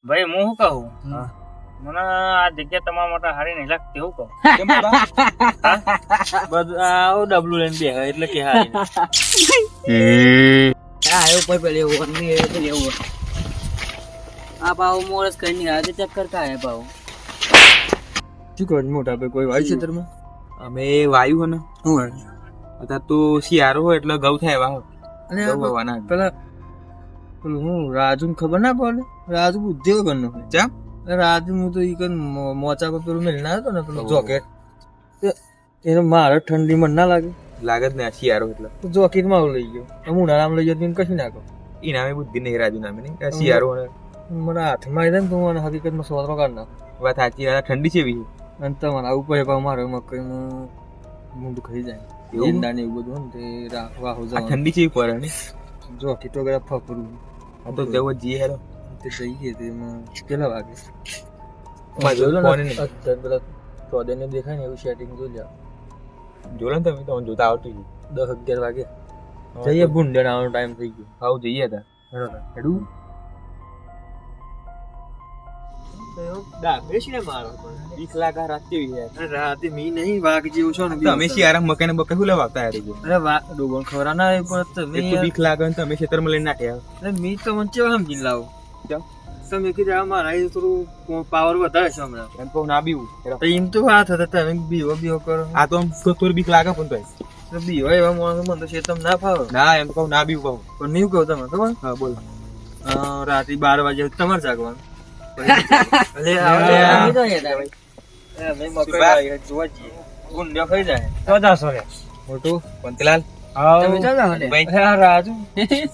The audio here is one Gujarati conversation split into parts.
ભાઈ હું શું કહું હા. મને આ જગ્યા તમારા માટે હારી નહીં લાગતી હું કહું કેમ બાબા? બધું આવું ડબલું લઈને બે એટલે કે હારી હા એવું કોઈ પેલી એવું નહીં એટલે એવું આ ભાવ મોરસ કઈ નહીં આજે ચક્કર કાય ભાવ શું કરો છો મોટા ભાઈ? કોઈ વાયુ ક્ષેત્રમાં? અમે વાયુ ને શું હોય? અત્યારે તો શિયાળો હોય એટલે ઘઉં થાય વાહ અને ઘઉં વાવવાના. પેલા પેલું હું રાજુ ખબર ના પડે? રાજુ બુદ્ધિ વગર નો ચમ? રાજુ હું તો ઈ કઈ મોચા પર પેલું મેળના હતો ને પેલું જોકેટ એને મારે ઠંડીમાં ના લાગે લાગે જ ને આ શિયાળો એટલે તો જોકેટ માં લઈ ગયો હું ઉનાળામાં લઈ ગયો તો એને કશું નાખો ઈ નામે બુદ્ધિ નહીં રાજુ નામે નહીં આ શિયાળો ને મને હાથમાં આવી જાય ને તો મને હકીકતમાં સોતરો કાઢ નાખો વાત સાચી આ ઠંડી છે એવી અને તમારે આવું પડે પણ મારે મકઈમાં મૂંઢું ખાઈ જાય એવું? ઈંડા ને એવું બધું હોય ને તે વાહો આ જવાનું ઠંડી છે એવી પડે ને જોકેટ વગેરે ફકરું આ તો જવો જીએ હેરો તે જઈએ તેમાં કેટલા વાગે બાજુ જોઈ લો ફોન ને નહીં. અત્યારે પેલા ચોદેને દેખાય ને એવું સેટિંગ જોઈ લે જોલો ને તમે તમને જોતા આવતું છે 10-11 વાગે જઈએ ભૂંડે આવવાનો ટાઈમ થઈ ગયો આવું જઈએ તા હેડું બેસીને મારો વીસ લાખ આ રાત કેવી યાર અરે રાતે મી નહીં વાઘ જેવું છો ને તમે શિયાળા મકાઈ ને બકાઈ શું લેવા આવતા યાર અરે વાઘ ડોબણ ખવરા ના આવે પણ તમે એક તો બીક લાગે ને તમે ખેતરમાં લઈને નાખ્યા અરે મી તો મને કેવા સમજીને લાવો કેમ? તમે કીધું આ મારા એ થોડું પાવર વધારે છે હમણાં એમ કહું ના બીવું તો એમ તો વાત હતા તમે બીવો કરો આ તો આમ થોડી બીક લાગે પણ તોય તો બીવો એવા માણસો મને તો છે તમને ના ફાવે ના એમ કહું ના બીવું કહું પણ નહીં કહું તમે ખબર હા બોલ રાતે 12 વાગે તમારે જાગવાનું અમે તો હેતા ભાઈ જોવા જઈએ ગુંડો ખાઈ જાય તો જાશો રે મોટું પંતલાલ તમે ચાલો ને ભાઈ અરે રાજુ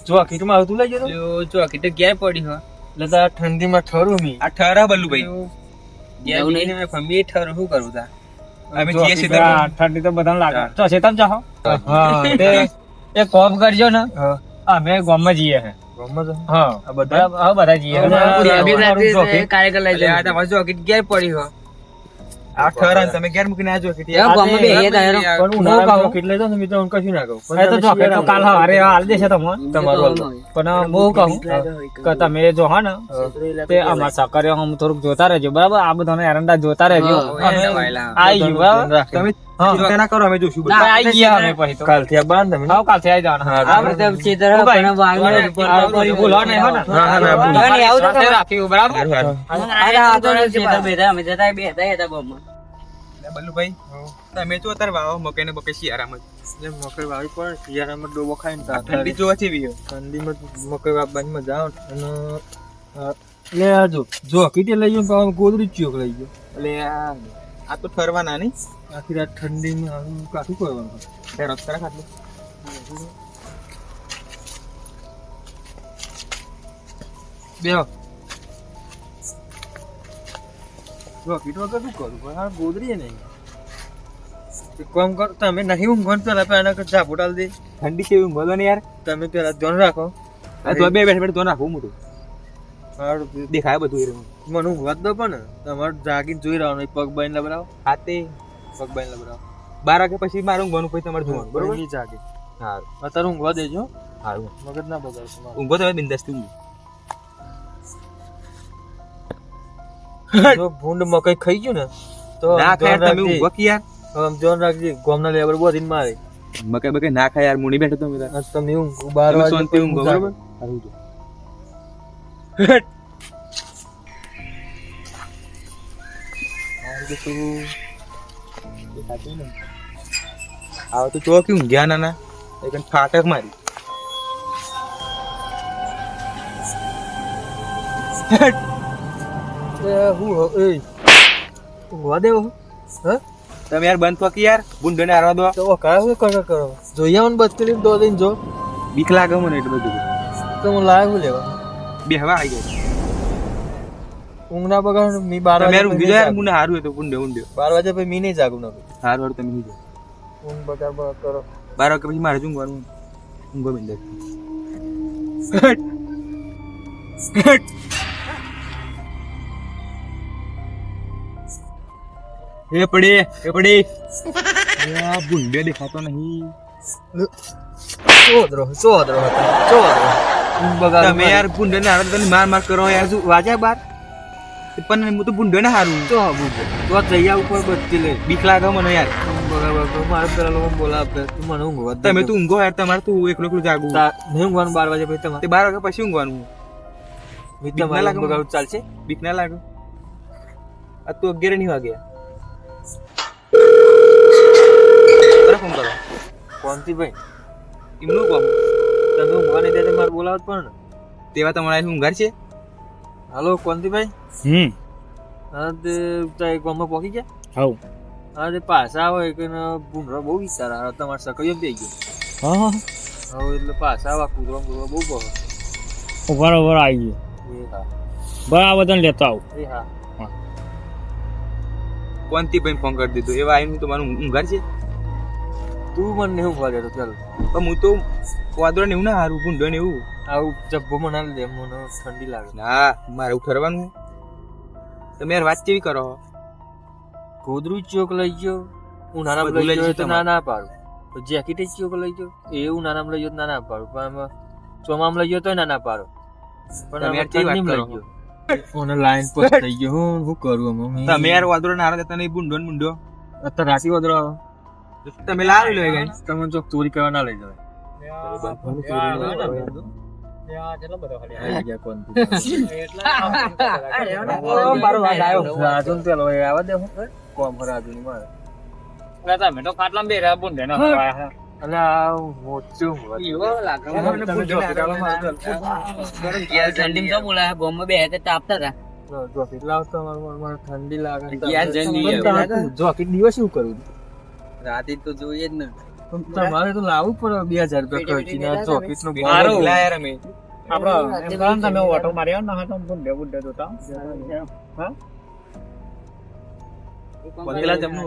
જોકીટમાં આવતું લઈ ગયો ચોકી તો ઘેર પડી હો એટલે તાર ઠંડીમાં ઠરું મી આ ઠરા બલ્લુ ભાઈ એવું નહીં ફમી ઠરું શું કરું તા અમે જઈએ છીએ આ ઠંડી તો બધાને લાગે તો ચેતન જાહો હા તે એક કોમ કરજો ને હા અમે ગામમાં જઈએ છે ગમત હા આ બધા હા બધા જઈએ હવે કાર્યકર લઈ એટલે આ તમારે જોકીટ ઘેર પડી હો આ ઠરા તમે ઘેર મૂકીને આ જોકીટ એ ગામમાં બે હેતા હેરો પણ ઉનાળામાં જોકીટ લઈ જાઓ ને મિત્રો હું કશું ના કહું એ તો જો કે તો કાલ હવારે હાલ દેશે તમને તમારું પણ હું કહું કે તમે જો હા ને તે અમાર સકરીઓ આમ થોડુંક જોતા રહેજો બરાબર આ બધાને એરંડા જોતા રહેજો આઈ ગયું બરાબર તમે હા. ચિંતા ના કરો અમે જોશું બધું. આઈ ગયા અમે પછી તો કાલથી આ બાંધ તમે હા કાલથી આવી જવાના હા, આ બધા ચેતર પણ વાંગનો ભૂલો નહીં હો ને હા, હા, ના, ભૂલો. નહીં, આવું તો સાથે રાખ્યું બરાબર હારું, હારું. અરે આ તો ચેતર બેઠા અમે જતા બે હેતા હેતા ગામમાં એટલે બલ્લુભાઈ તમે જો અત્યારે વાવો મકાઈ ને બકાઈ શિયાળામાં જ. એટલે મકઈ વાવી પણ શિયાળામાં ડોબો ખાઈને આ ઠંડી જોવા જેવી હો. ઠંડીમાં મકઈ વાવવાની મજા આવે અને એટલે આ જો કીટે લઈ ગયો ને પાછો ગોદડી ચિયોક લઈ ગયો એટલે આ તો ઠરવાના નહીં આખી રાત ઠંડીમાં આવું કાઠું કરવાનું હેડો ખરા ખાટલું. બેહો જો કીટ વગર શું કરું પણ આ ગોદડી એ નહીં એક કામ કર તમે નહીં ઊંઘવાનું પેલા પેલા એના કરતા ઝાપોટાલ દે ઠંડી કેવી બોલો ને યાર તમે પેલા ધ્યાન રાખો આ તો બે બેઠા બેઠા તો નાખું મોટું સારું દેખાય બધું એ રહ્યું. મને ઊંઘવા જ દો પણ તમારે જાગીને જોઈ રહેવાનું એ પગ બાઈને લબરાવો હાથે પગ બાઈને લબરાવો 12 વાગે પછી મારું ઊંઘવાનું પછી તમારે જોવાનું બરોબર નહીં જાગે સારું અત્યારે ઊંઘવા દેજો સારું મગજ ના બગાડશો મારું. ઊંઘો તમે બિંદાસથી ઊંઘો. જો ભૂંડ મકઈ ખાઈ ગયું ને તો ના ખાય ધ્યાન તમે રાખજે. ઊંઘો કે યાર આમ ધ્યાન રાખજે ગોમના લેબર બોધીને મારે મકાઈ બકાઈ ના ખાય યાર મુની બેઠો તમે તાર. અને તમે ઊંઘ 12 તમે વાગે શાંતિ ઊંઘો જાગે. બરોબર સારું જો. મારું તો શું દેખાતું નહીં. આવો તો ચોકી ઊંઘ્યા નાના એક ફાટક મારી એ હું એ ઊંઘવા દેવો હા તમે યાર બંધ પકી યાર બુંડને હારવા દો તો કાય હું કરો જોઈએ આવું બચ કરીને દો દઈને જો બીક લાગે મને એટલે બધું તો હું લાય હું લેવા બે હવા આવી જાય ઊંઘ ના બગાડ મી 12 તમે યાર ઊંઘી જાવ યાર વાગે મને હારું હોય તો બુંડે ઊંડે 12 વાગે પછી મી નહીં જાગું ના ભાઈ હારું હારું તમે ઊંઘી જાઓ ઊંઘ બગાડ કરો 12 વાગે પછી મારે જ ઊંઘવાનું ઊંઘો બિંદાસ એ પડી આ બુંડે દેખાતો નહીં ચોદરો ઊંઘ બગાડ તમે યાર બુંડે ને હારવા તમે માર માર કરો યાર શું વાજ્યા બાર પણ હું તો ભૂંડો ને હારું તો તો જઈયા ઉપર બધી લઈ બીક લાગે મને યાર. બરાબર તો મારે પેલા લોકો બોલાવે તું મને ઊંઘવા દે. તમે તું ઊંઘો યાર, તમારે તું એકલું એકલું જાગવું. નહીં ઊંઘવાનું 12 વાગે પછી તમારે તે 12 વાગ્યા પછી ઊંઘવાનું. બીક ના ના લાગે? લાગે ચાલશે. બીક ના લાગે? આ તો 11 નહીં વાગ્યા. બરાબર ફોન કરો. કોણથી ભાઈ એમનું કામ. તમે ઊંઘવા નહીં દે મારે બોલાવત પણ ને. તેવા તમારા ઊંઘાર છે? હાલો કોણથી ભાઈ હા તે એક ગામમાં પહોંચી ગયા. હાઉ હા તે પાછા આવે કે ભૂંડરો બહુ વિચાર આવે તમારે સકડીઓ થઈ ગયો હવે એટલે પાછા આવા કૂતરો બહુ બહુ બરાબર આવી ગયો એ હા બરાબર તને લેતો આવું. એ હા કોણથી ભાઈ ફોન કરી દીધો? એવા આવીને તમારું ઊંઘાર છે? તું મને નહીં ઊંઘવા દેતો ચાલ પણ હું તો વાદળો ને એવું ના હારું, ભૂંડો ને એવું. આવું જબ્બો મને દે મને ઠંડી લાગે. ના મારે એવું ઠરવાનું. તમે યાર વાત કેવી કરો? ગોદરું ચોક લઈ ગયો ઉનાળામાં બધું લઈ લઈ ગયો તો જશે ના ના પાડું તો જેકેટ ચોક લઈ ગયો એ ઉનાળામાં લઈ ગયો તો ના ના પાડું પણ આમાં ચોમામાં લઈ ગયો તો ના ના પાડું પણ તમે આમાં યાર કેવી વાત ઠંડીમાં કરો? લઈ ગયો ઓને લાઈન પર થઈ ગયો હું કરું અમે તમે યાર વાદળો ના હારો દેતા નહીં, ભૂંડો ને ભૂંડો. અત્યારે રાતી વદરો આવે તમે લાવી લો ગઈ. તમે ચોક ચોરી કરવા ના લઈ જવાય આઈ ગયા કોણ મારો વાત આવ્યો. રાજુ ને પેલો એ આવા દે હું કોમ રાજુ ની મારે તમે તો ખાટલામાં બેરા બુંડે ના ખવાયા. અને આ મોચું ઠંડીમાં તો બોલાય ગોમમાં બે હાથે તાપતા હતા. જોકેટ લાવતો મને ઠંડી લાગે ગયા જણ જોકેટ દિવસ શું કરું રાતે તો જોઈએ જ ને. તમારે તો લાવવું પડે 2000 રૂપિયા ખર્ચીને જોકેટ નું મારું. લા યાર અમે. આપડે એમ કરો ને તમે ઓટો માર્યો ને હા તો બુંડે બુંડે જોતા હા બંગલા જમનું.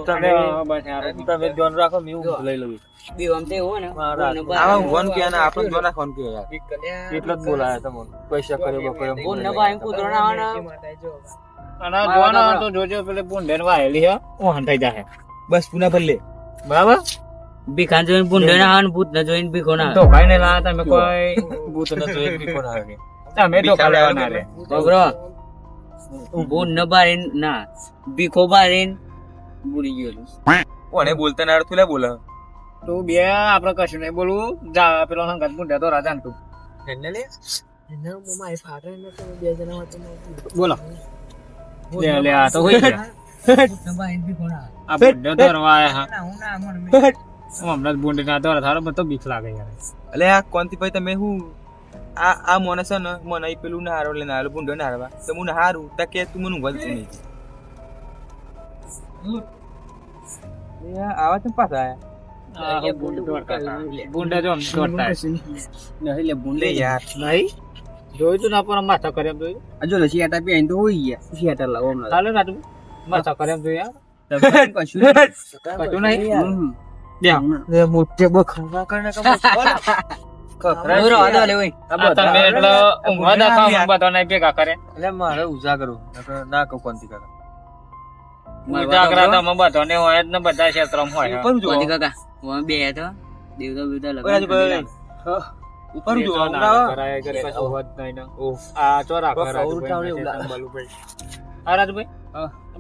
તમે ધ્યાન રાખો મેં લઈ લઉં બીજું આમ તો એવું હોય ને મારા આવા ઊંઘવાનું કે અને આપણે જો રાખવાનું કે યાર. એટલે જ બોલાયા તમને પૈસા કર્યો બકરે બોલ ને ભાઈ કૂતરો ના આવે અને જોવાનો તો જોજો પેલે બુંડે ને વાયેલી હે ઓહન થઈ જાહે બસ પુના ભલે. બરાબર. ભીખાન જોઈને ભૂંડે ના આવે ને ભૂત ના જોઈને ભીખો ના તો ભાઈ ને લા તમે કોઈ ભૂત ન જોઈ પીકો ના આવે તમે તો ખાલે ના રે બગરો ભૂત ન બારે ના ભીખો બારે બુરી ગયો. કોને બોલતા ના તું લે બોલે. તું બે આપડે કશું નહીં બોલવું જા પેલો હંગાત બુંડે તો રાજા ને તું બોલો લે લે આ તો હોય ગયા આ બુંડે તો રવાય હા હમણાં જ બુંડે ના તો થારો મને તો બીક લાગે યાર. અલે આ કોનથી ભાઈ તમે હું આ મોને છે ને મને ઈ પેલું ના હારો લઈને આલો ભૂંડો ના હારવા તો હું ના હારું તા કે તું મને ઊંઘવા દેતું નહીં. આવા તો પાછા આયા. બુંડે જો કરતા નહીં લે ભૂંડે લે યાર. નહીં જોયું તું ના પણ માથા કરે એમ જોયું જો લસી આટા પી તો હોઈ ગયા લસી આટા લાવો હમણાં ચાલે ના તું માથા કરે એમ જોયું કશું કશું નહીં મોટે બખરા કરને તમે એટલે ઊંઘવા દાખવા બધા નહીં ભેગા કરે એટલે મારે ઉજાગરો ના કહું કોનથી કાકા ઉજાગરા તમે બધા ને હોય જ ને બધા ક્ષેત્રમાં હોય ઉપર જો કાકા હું બે હતો દેવતા બેવતા ઓય રાજુભાઈ. ઉપર જો હમણાં કરાય કરે કશું હોત નહીં ને. આ ચો રાખો રાજુભાઈ. હા રાજુભાઈ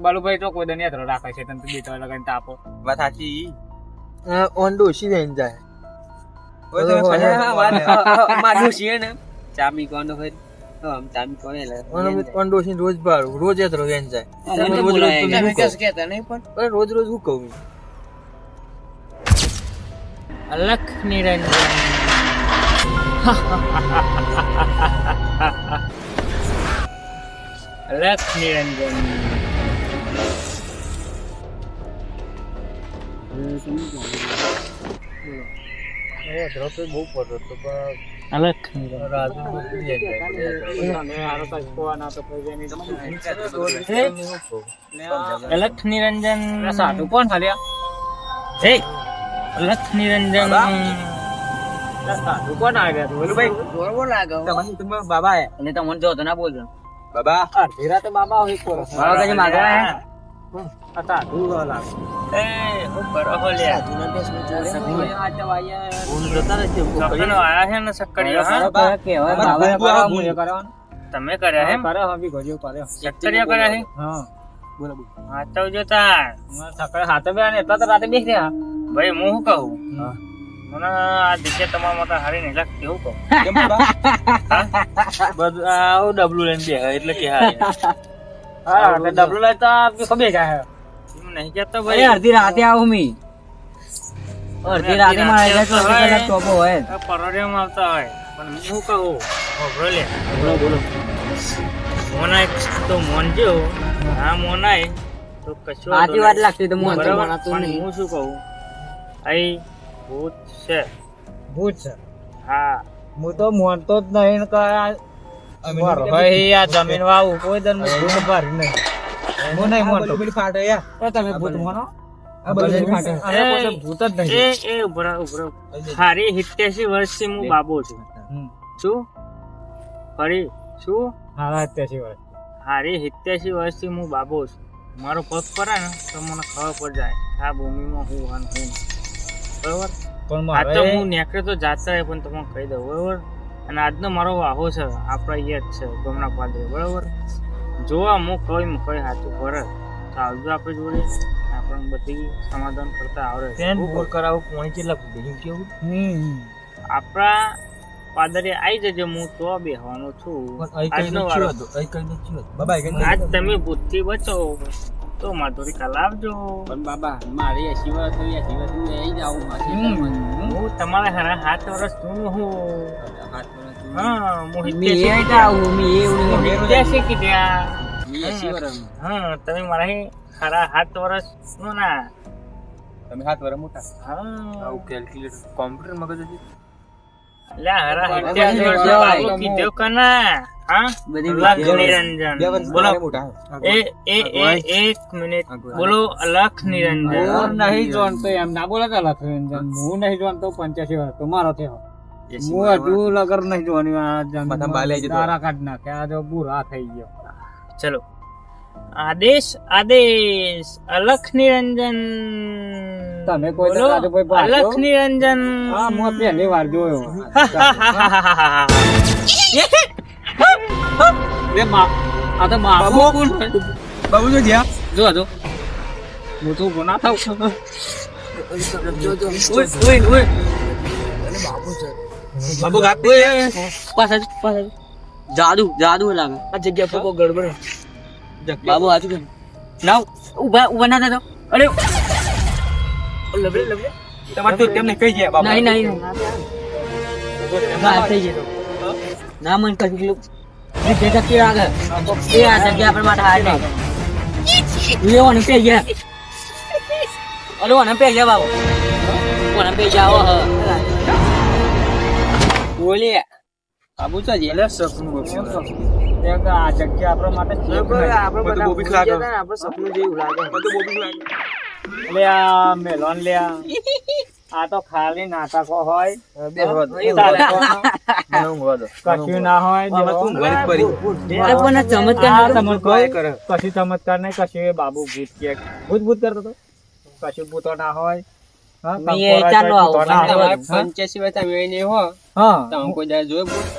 બાલુભાઈ તો કોઈ દે નેત્રો રાખે છે તમે બીજો લગાઈને તાપો વાત સાચી. ઓન ડોશી વેન જાય ઓય તમે પાછા મારું છે ને ચામી કોનો હોય આમ ચામી કોને લે ઓન ડોશી રોજ ભાડું રોજ જ વેન જાય રોજ રોજ તમે કહેતા નહીં પણ રોજ રોજ હું કહું અલખ નિરંજન અલખ નિરંજન બહુ પડતો તો અલખ નિરંજન રાજુ અલખ નિરંજન સાધુ કોણ હાલ્યા હે અલખ નિરંજન સાધુ કોણ આવ્યા બોલું ભાઈ બરોબર લાગે તમે બાબા આયા. અને તમને જો તો ના બોલજો બાબા અડધી રાતે બાબા હોય કોણ બાબા કઈ માગવા હે આ સાધુ લાગે એ ઉપર ઓલ્યા હું જતા નથી સપનો આયા છે ને સક્કડીઓ હા કેવા બાબા હું એ કરવાનું તમે કર્યા એમ કર્યો હા બીજો કર્યો ચક્કરિયા કર્યા હે હા બોલો બોલો હા તો જો તાર સકરે હાથે બે ને એટલા તો રાતે બેસી રહ્યા ભાઈ હું શું કહું હા. મને આ દીકરી તમારા માટે હારી નહીં લાગતી એવું કહું કેમ બોલા બધું આવું ડબલું લઈને બે એટલે કે હા હા તો ડબલું લઈ તો આપકી ખબર જાય એમ નહીં કહેતો અરે ભાઈ અડધી રાતે આવું મી અડધી રાતે માં આવી જાય તો કલાક ટોપો હોય આ પરોડિયામાં આવતા હોય પણ હું શું કહું હોભળો લે બોલો બોલો મોનાય તો મોનજો હા મોનાય તો કશું વાંધો આથી વાત નહીં. લાગતી તો હું અંતર બરાબર? ભણાતું પણ નહીં હું શું કહું અહીં ભૂત છે ભૂત છે હા હું તો મોનતો જ નહીં કે ભાઈ આ જમીન વાવું કોઈ દન ભૂત ભરી નહીં હું નહીં મોનતો ફાટે યાર તો તમે ભૂત મોનો આ બધું ફાટે અને પછી ભૂત જ નહીં એ ઉભરા ઉભરા હારી 87 વર્ષથી હું બાબો છું શું ફરી શું હા ત્યાંથી વાત હારી 87 વર્ષથી હું બાબો છું મારો પગ પડે ને તો મને ખબર પડી જાય આ ભૂમિમાં હું અને હું બરોબર પણ આ તો મારે હું નેકળે તો જાતા રહે પણ તમને કહી દઉં બરોબર અને આજનો મારો વાહો છે આપણા યાદ છે ગમના પાદરે બરોબર જોવા હું કઈ સાચું કરે તો આવજો આપણે જોડે આપણને બધી સમાધાન કરતા આવડે પેન બોલ કરાવું કોણી કેટલા ફૂટે એમ કેવું આપણા પાદરે આવી જજો હું તો બેહવાનો છું આજનો વારો આજ તમે ભૂતથી બચો તો માધુરી કાલ આવજો પણ બાબા મારે 80 વર્ષ થઈ 80 વર્ષ હું આવી જાઉં હું તમારા હારા 7 વર્ષ જૂનો હું હા હું મી એ આવું મી એવું નહીં 87 કીધા મી 80 વર્ષ હા તમે મારા હારા 7 વર્ષ નો ના તમે 7 વર્ષ મોટા હા આવું કેલ્ક્યુલેટર કોમ્પ્યુટર મગજ હતી લે હારા 87 વર્ષ બાબુ કીધો કના હા બધી લખ નિરંજન બોલો એક મિનિટ બોલો લખ નિરંજન હું નહીં જાણતો એમ ના બોલે કે લખરંજન હું નહીં જાણતો 85 વર્ષ તો મારો થયો હું હજુ લગર નહીં જોવાની આ માથામાં બાલે જતો. તારા કાઢ નાખે આ જો બુરા થઈ ગયો ચલો આદેશ આદેશ અલખ નિરંજન તમે કોઈ બોલો, દાદા કોઈ પાડો? અલખ નિરંજન હા હું પહેલી વાર જોયો એ માં આ તો બાબુ કોણ બાબુ જો જ્યાં જો જો હું તો ગુના થાવ બાબુ ગાપ પાછા જાદુ જાદુ લાગે આ જગ્યા પર કોઈ ગડબડ બાબુ હાથું કેમ લાવ ઉભા ઉભા ના થતો અરે લબડે લબડે તમારે તો તેમને કહી જાય બાબુ નહીં નહીં ના થઈ જતો ના મન કશું લોક એ ભેગા કે આગળ એ આ જગ્યા પર માટે હાર નહીં લેવાનું પે ગયા અરે ઓને પે ગયા બાબુ ઓને પે જાઓ હ બોલે બાબુ તો જે સપનું એક આ જગ્યા આપણા માટે છે જ નહીં. આપણે બધું બહુ બીક લાગે. આપણે સપનું જેવું લાગે બધું બહુ બીક લાગે લે આ મેલોન લે આ તો ખાલી નાટકો હોય મને ઊંઘવા દો કશું ના હોય આમાં તું ઊંઘવાની જ પડી. અરે પણ આ ચમત્કાર આ નતો. ચમત્કાર કરે. કશું ચમત્કાર નહીં કશું એ બાબુ ભૂત કે ભૂત ભૂત કરતો હતો કશું ભૂતો ના હોય હા, મેં કંકોરા ચાલો હોય, ભૂતો ના આવો. હોય. હા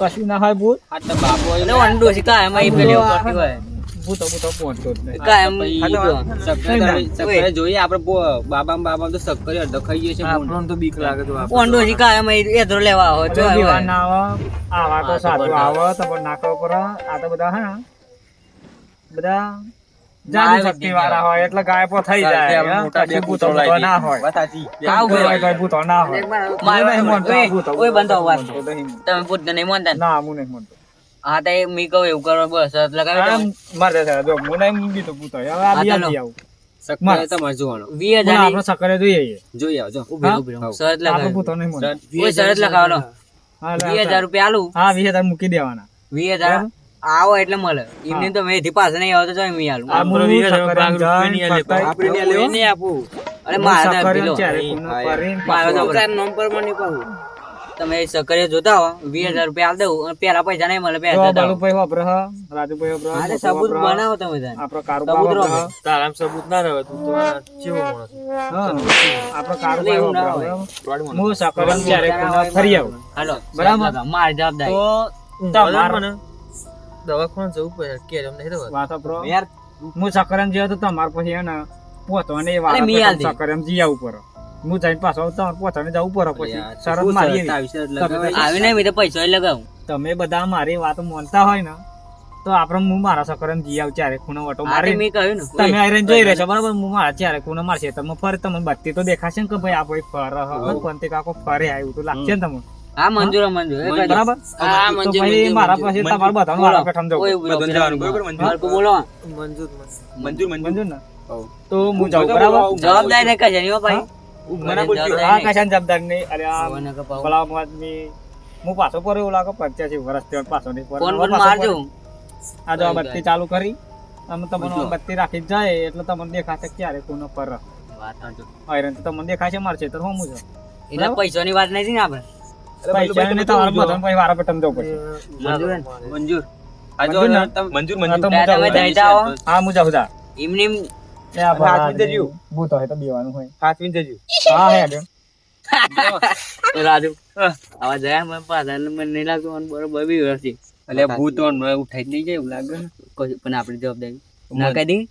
કશું ના હોય ભૂત એટલે વંડો છે કાયમ અહીં પેલી એવું કરતી હોય. ભૂતો ભૂતો પહોંચતો જ નહીં કાયમ ઈ જો. આપણને તો બીક લાગે તો વંડો છે કાયમ અહીં એધરો લેવા આવો જો જો આવ્યો દીવાન હોય. ના આવે આવા તો સાચું આવે તો પણ નાકા ઉપર આ તો બધા હે ને બધા જાદુ શક્તિ વાળા હોય એટલે ગાયબો થઈ જાય હા, કશું ભૂતો ભૂતો ના હોય આવું કોઈ હોય. કોઈ ભૂતો ના હોય મારે નહીં માનતો, ઓય, ભૂતો, ઓય બંધો ભૂતો, અવાજ. ભૂતો નહીં. તમે પૂછતા નહીં માનતા ને? ના હું નહીં માનતો. હા તો એ મી કહું એવું કરો બસ શરત લગાવી દો. આમ મારે છે, જો હું નહીં બીતો ભૂતો હવે આ હા, બીજા ચાલો. દી આવું વીસ બોલો, હજાર આપણે સકરે જોઈએ ઉભી ઉભી રહો. શરત આપણે લગાવી ભૂતો નહીં માનતો. ઓય શરત લગાવો લો. હા, લે, 20,000 રૂપિયા આલું હા 20,000 મૂકી દેવાના 20,000 આવો એટલે મળે એમને તો મેં થી પાસે નહીં આવતો તો મી આલું આ આપણે હું 20,000 સકરે ભાગ રૂપિયા નહીં આલે, ફરતા- આપણે નહીં આલે, હો. નહીં આપું અરે હું મારા સકરે પેલો ચારે ખૂણો કરીને મારો તો પાછો નોમ પર મને કહું તમે સકરે જોતા હો 20,000 રૂપિયા આલ દઉં અને પેલા પૈસા નહીં મળે તો પૈસા બાલુભાઈ વાપરે હ, રાજુભાઈ વાપરે હ, અરે મોટો સબૂત વાપરે હ, બનાવો તમે તાર. આપણો કારુબા સબૂત વાપરે હ. રહો. તારામ સબૂત ના રહે તું તો આ ચેવો માણસ હા, આપણો કારુબા એવું ના વાપરે હ. દોડ મને. હું સકરે ચારે ખૂણો ફરી આવું હાલો બરાબર. મારી જવાબદારી તો ઊંઘવા દે તમાર મને. દવાખાને જવું પડે કે એમ નહીં દવા વાત સાંભળો. યાર હું સકરમ જેવો તો તમારે પછી હે ને પોતવાને એ અરે મી આલ દે. સકરમ જી આવવું પડે. હું જઈને પાછો તમારે પોતાને જવું પડે પછી શરત મારી એવી. આવી નહીં મેં તો પૈસા લગાવું તમે બધા મારી વાત માનતા હોય ને તો આપણે હું મારા સકરમ જી આવ ચારે ખૂણે વટો આ મારી મેં કહ્યું ને તમે આયરન જોઈ રહેશો બરાબર. હું મારા ચારે ખૂણે મારશે તમે ફરે તમને બત્તી તો દેખાશે ને કે ભાઈ આ કોઈ ફરે પણ તે કાકો ફરે આવ્યું તો લાગશે ને તમને હા મંજૂર મંજૂર એ કહી દો. બરાબર. હા તો મંજૂર પછી મારા પાસે તમારે બધાનું વારા પેઠામ જવું. ઓય ઉભો રહો, બધાને જવાનું, બરોબર, મંજૂર. મારે કોઈ બોલો મંજૂર મંજૂર ને તો હું જાઉં બરાબર. જવાબદારી નહીં કહેશે નહીં હો ભાઈ મને બોલજો. આ કશાની જવાબદારી નહીં. અરે આ ભગવાનને કપાવું. પેલા આદમી હું પાછો પર એવું લાગે 85 વર્ષ થયો પાછો નહીં પડે. ફોન હવે પણ પાછો મારજો પડે. આ જો આ બત્તી ચાલુ કરી અમે તમને બત્તી રાખી જ જાય એટલે તમને દેખાશે ક્યારે કોનો પર વાત સાચું. આયરન તો તમને દેખાશે મારશે તો હું છે એટલે પૈસાની વાત નહીં ને આપણે પૈસા ને તમારે બધાને પછી વારા પેઠામ જવું પડશે. મંજૂર હે ને? મંજૂર આ જો મંજૂર ના? મંજૂર હા, તો મંજૂર હું તમે જાઉં. જઈતા આવો હા હું જાઉં જા. એમને એમ એ આ હાથ ભરા વિંધે જ્યું. ભૂત હોય તો બેવાનું હોય. હાથવીને જજો. હા હે બેન. રાજુ આવા જયા મને પાછા મને નહીં લાગતું મને બરોબર બી વર્ષથી એટલે ભૂત ઉઠાઈ નહીં જાય એવું લાગે ને. પણ આપણી જવાબદારી ના કહી દી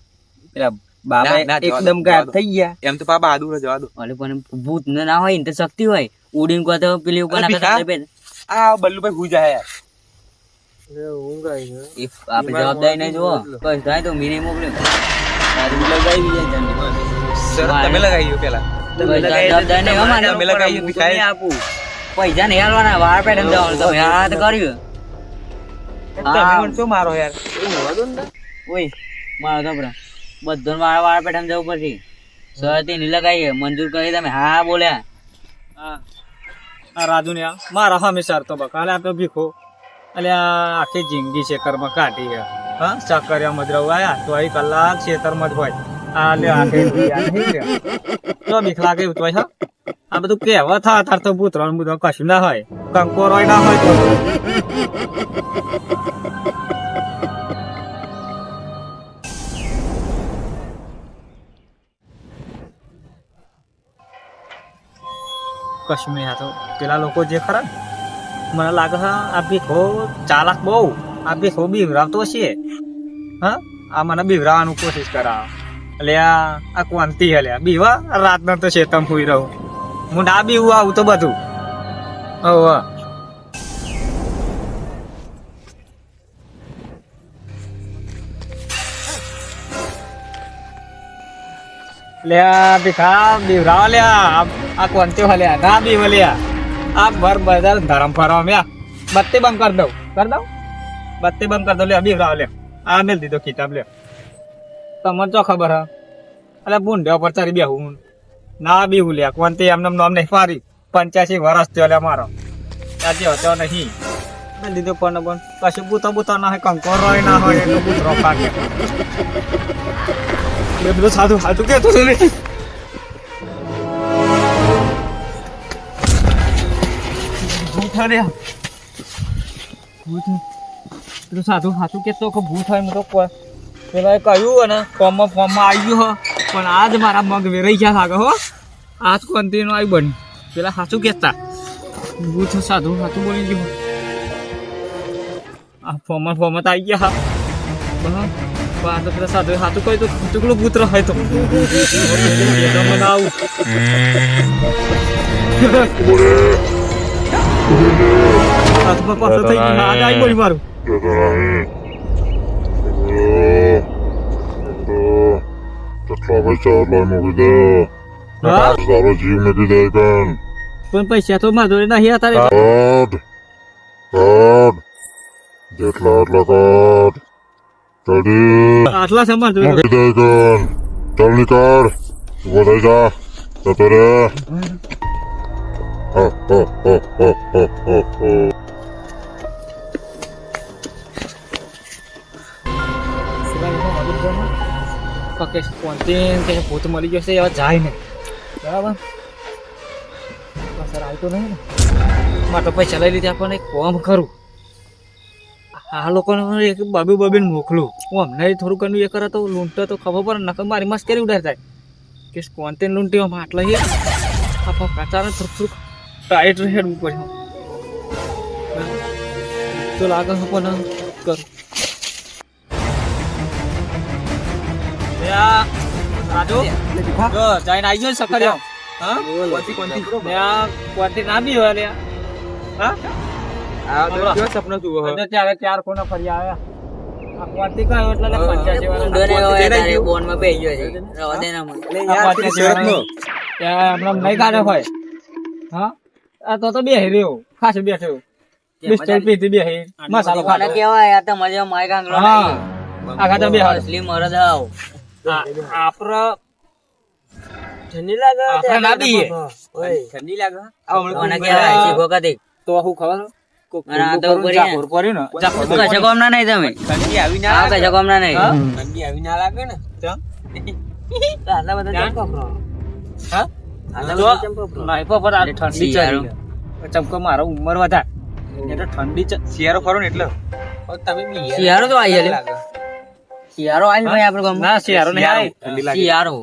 પેલા બાબા એકદમ ગાયબ થઈ ગયા એમ તો પાપા આદુ જવા દો. અરે પણ ભૂત ના હોય ને તો શક્તિ હોય ઉડીને કોઈ તો પેલી ઉપર અરે નાખે ભીખા. આ બલ્લુભાઈ હુઈ જાય યાર. આપણે જવાબદારી નહીં જુઓ કઈ થાય તો મીને મોકલ્યો તારું લગાવી જાય જલ્દી. શરત તમે લગાવી દો પેલા. જવાબદારી નહીં હો મારે. તમે લગાવી હું તો ભીખાએ. નહીં આપું પૈસા નહીં હાલવાના વાર પેટર્ન જવાનું તમે હાથ કર્યું તમે પણ શું મારો યાર. ઓય મારો તો બધો મારા વાર પેટર્ન જવું પડશે શરત નહીં લગાવીએ મંજૂર કરી તમે હા બોલ્યા આ રાજુ ને મારા હંમેશા તો બકાલે આપે ભીખો એટલે આ આખી જિંદગી ખેતરમાં કાઢી છે. હા સાકરિયા મજરાવ આયા તો અહીં કલાક ખેતરમાં જ હોય. આ લે તો બીક લાગે એવું તો હોય. હા આ બધું કહેવા થા તાર તો ભૂતરણ બધું કશું ના હોય કંકોરોય ના હોય તો કશું નહીં. આ તો પેલા લોકો જે ખરા ને, મને લાગે છે આ ભીખો ચાલાક બહુ. આ ભીખો બીવરાવતો છે. હા આ મને બીવરાવવાનું કોશિશ કરાવે. એટલે આ કોનતી હલે બીવા રાતના તો શેતમ હુઈ રહું હું ના બીવું આવું તો બધું. હવે લ્યા ભીખા બીવરાવ લ્યા આ કોનતી હલ્યા ના બીવ લ્યા આ બજાર ધરમ ફરવા મ્યા બત્તી બંધ કરી દઉં બત્તી બંધ કરી દઉં લે બીવરાવ લે આ મેલ દીધો કિતાબ લે તમને તો ખબર હે એટલે બુંડ્યા પર ચડી બેહું ના બીવું લે કોનતી એમને નામ નહીં ફારી 85 વર્ષ થયો લે મારો આજે હતો નહીં મેલ દીધો પણ કશું બૂતો ના હોય કંકોરોય ના હોય એટલું બૂતરો કાઢે એ બધું સાધું સાધું કેતું હતું નહીં સાધુ સાચું કેતો કે ભૂત હોય તો પેલા કહ્યું ને ફોર્મમાં આવી ગયું હો પણ આજ મારા મગ વેરાઈ ગયા લાગે હો આજ કોંતી નો આવી બની પેલા સાચું કેતા ભૂત સાધુ સાચું બોલી ગયું આ ફોર્મમાં આવી ગયા હા તો પેલા સાધુ સાચું કહ્યું તો ટુકડું પુત્ર હોય તો મને આવું હાથમાં પાછળ થઈ ગયું આજ આવી બોલી મારું હા પણ પૈસા તો મારા જોડે નહીં હતા રે. આટલા છે મારા જોડે ભૂત મળી ગયો છે એવા જાય ને બરાબર સર આવતો નહીં ને માટે પૈસા લઈ લીધા પણ એક કોમ કરું આ લોકોને એક બબીને મોકલું હું અમને થોડું ઘણું એ કરે તો લૂંટો તો ખબર પડે નકર મારી મસ્ત કરી ઉડાર થાય કે કોનતે લૂંટી આટલા હે આ કાચાને થોડું ટાઈટ હેડવું પડે તો લાગે પણ કરું લે આ રાજુ જો જઈને આવી ગયો સકરિયો હા કોણથી લે આ કોટી ના બી હોય લે હા આ તો કેવો સપનો જોવો હે તો ત્યારે 4 કોના ફરી આવ્યા આ કોટી કયો એટલે 85 વાળા ડોને હવે તારે બોનમાં બેહી ગયો છે રવા દે ના મને એટલે યાર પેલી શરતનો ત્યાં હમણાં નહીં કાઢે હોય હા આ તો બેહી રહ્યો ખાસ બેઠો બિસ્તર પીધી બેહી મસાલો કોને ખાતો કહેવાય આ તો મજા માય કાંગલો હા આખા તો બેહાડ અસલી મરદ આવ આપરો ઠંડી લાગે આપણે ના દઈએ ઠંડી લાગે આ હમણાં કોને કહેવાય શીખો કદી તો હું ખબર અને આ તો ઉપર જાકોર પડ્યું ને જાકોર કશો કામ ના નહીં તમે ઠંડી આવી ના આ કશો કામ ના નહીં ઠંડી આવી ના લાગે ને આટલા બધા ત્યાં? ચંપો પ્રો હા આટલા તો બધા ચંપો પ્રો નહીં પર આ ઠંડી શિયાળો. ચડી ચમકો મારો ઉંમર વધાર એટલે ઠંડી શિયાળો ખરો ને એટલે તમે શિયાળો તો આવી જાય શિયાળો આવી ભાઈ આપણે ગામમાં ના શિયાળો નહીં આવી ઠંડી લાગે શિયાળો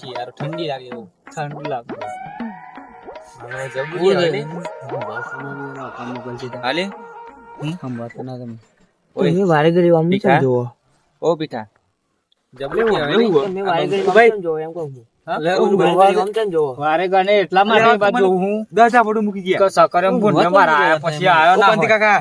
શિયાળો ઠંડી લાગે એવું ઠંડી લાગે હાલે તમે વારે ઘડી આમ નહીં પીઠા? જોવો ઓ પીઠા જબલું તમે વારે ઘડી આમ નહીં જોવો એમ કહું છું વારે ઘડી આમ કેમ જોવો વારે ગણે એટલા માટે બાજુ હું દસ આપડું મૂકી ગયા તો સકરે ભૂંડ મારા આયા પછી આયો ના કોંતી હોય. કાકા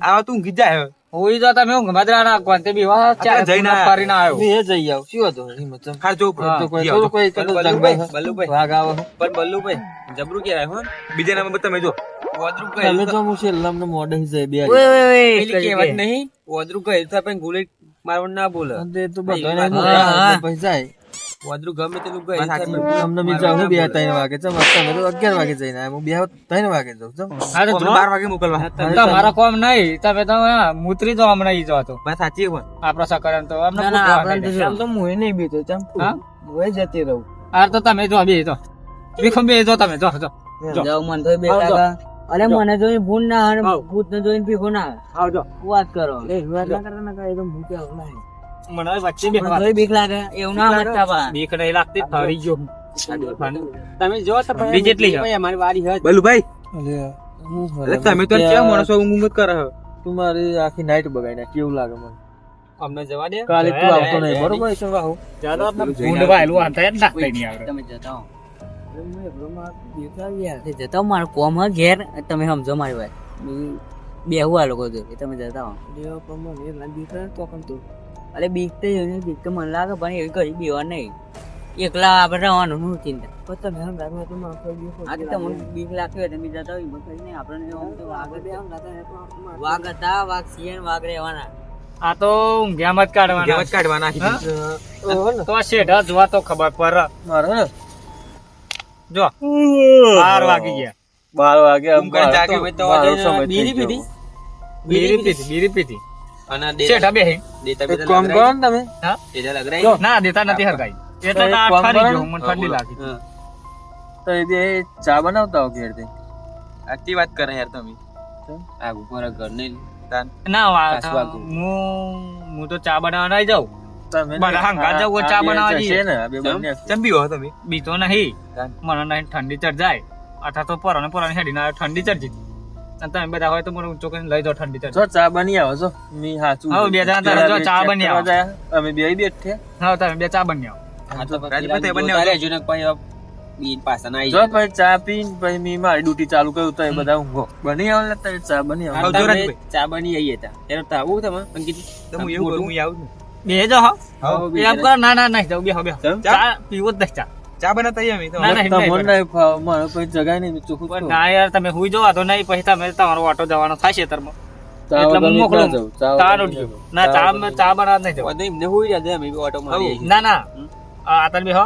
આવા તું ઊંઘી જ જાય હોઈ તો તમે ઊંઘ માં જ રહ્યા કોંતે બીવા ચાર જઈને આયા. ફરીને આવ્યો જઈ આવ શું હતો હિંમત ખાર જો હા, તો કોઈ થોડું કોઈ કદો બલ્લુભાઈ જંગલ બલ્લુભાઈ વાઘ આવે પણ બલ્લુભાઈ જબરું કહેવાય હો બીજા નામ પર તમે જો ઓદરું તમે તો હું છેલ્લામ ને મોડે જાય બે ઓય ઓય પેલી કહેવત નહીં ઓદરું કહે તો આપણે ગોલે મારવાનું ના બોલે તો બધાને પછી જાય ઓદરું ગમે તેનું કહે અમને બી જાવ હું બે 3 વાગે ચમ તમે તો 11 વાગે જઈને હું બે 3 વાગે જાઉં ચમ હા તો જો 12 વાગે મોકલવા તમારા કોમ નહીં તમે તો મૂતરી જો હમણાં ઈ જો તો વાત સાચી હોય આપણા સકરે તો અમને ના ના પૂછવા આપણે નહીં. તો મુએ નહીં બીતો ચમ હા? મુએ જતી રહું હાર તો તમે જો બે જો ભીખમ બે જો તમે જો જો જો. જાવ મન તો બે આવજો. કાકા અરે મને જોઈને ભૂન ના આવે આવ. ભૂત ને જોઈને ભીખો ના આવે આવજો વાત કરો વાત ના કરતા ના કરે તો હું કે આવું નહીં મને હવે વચ્ચે મને બેસવા તોય બીક લાગે એવું ના મતતા બા બીક નહીં લાગતી ફરી ગયો તમે જો તો ઠંડી જેટલી છે અમારી વાડી હે બલ્લુભાઈ અરે તમે તો કેવા માણસો ઊંઘ ઊંઘ જ કરે હો તમારી આખી નાઈટ બગાડી નાખી એવું લાગે મને અમને જવા દે કાલે તું આવતો નહીં બરોબર છે વાહુ ચાલો આપણે ભૂંડ વાયલું આંતા જ નાખતા નહીં આવડે તમે જતા જતા મારું કોમ હે ઘેર તમે સમજો મારી વાત બેહું આ લોકો જોડે તમે જતા અરે બીક તો એની બીક તો મને લાગે પણ એવી કરી બીવા નહીં એકલા આપણે રહેવાનું શું ચિંતા આ તો મને બીક લાગતી હોય તમે જતા હોય મતલબ નહીં આપણને આમ તો વાઘ હતા વાઘ સિંહ વાઘ રહેવાના આ તો ઊંઘ્યામાં જ કાઢવાના ગેમ જ કાઢવાના હા? તો આ શેઢા જોવા તો ખબર પર જો 12 વાગી ગયા 12 વાગે ઊંઘ કરીને જાગ્યો હોય તો જઈને બીડી પીધી બીરી પીધી અને શેઠા બેહી દેતા બેતા કોમ કરો ને તમે હા દેતા લગરાઈ ના દેતા નથી હરગાઈ એટલે તો આ કોમ ઠરી કરો ગયો ને? મને ઠંડી લાગી તો એ બે ચા બનાવતા હો ઘેરથી આટલી વાત કરે યાર તમે આ ઉપર ઘર નહીં તાન ના કાસવા ગયું. હું તો ચા બનાવવા નહીં જાઉં બધા હંગાત જવું હોય ચા બનાવવા જઈએ. ચંબી હો તમે બીતો નહીં તાન. મને નહીં ઠંડી ચડ જાય અથવા તો પરાને હેડી ના ઠંડી ચડજી અને તમે બધા હોય તો મને ઊંચો કરીને લઈ જાઓ ઠંડી ચડ ચા બની આવો છો મી હાચું હવે બે જણા તારે જો ચા બની આવો. અમે બે બેઠે હા તમે બે ચા બની આવો રાજપતે બંને જો પછી ચા પીને પછી મી મારી ડ્યુટી ચાલુ કર્યું તો એ બધા ઊંઘો બની આવો ને તમે ચા બની આવો આવજો રાજભાઈ. ચા બની આવીએ તા એનો તો આવું તમે અંકિત તો હું એવું કરું હું આવું છું. બે જો હો હાઉ. એમ કરો ના ના નહીં જાઉં બે બે ચા પીવો જ નહીં ચા ચા બનાવતા આવીએ અમે તો ના, નહીં, તમને નહીં, નહીં ફાવે, મારે પછી જગાય નહીં ચોખ્ખું પણ કહું. ના યાર તમે હુઈ જવા તો નહીં પછી તમે તમારો ઓટો જવાનો થાય ખેતરમાં ચા એટલે હું વગર મોકલું ના જાઉં, ચા ચા વગર ઉઠજો ના ના ચા વગર. ચા બનાવવા નહીં જવું એમને હોઈ જાય અમે ઓટો મારી ના ના આ તમે હો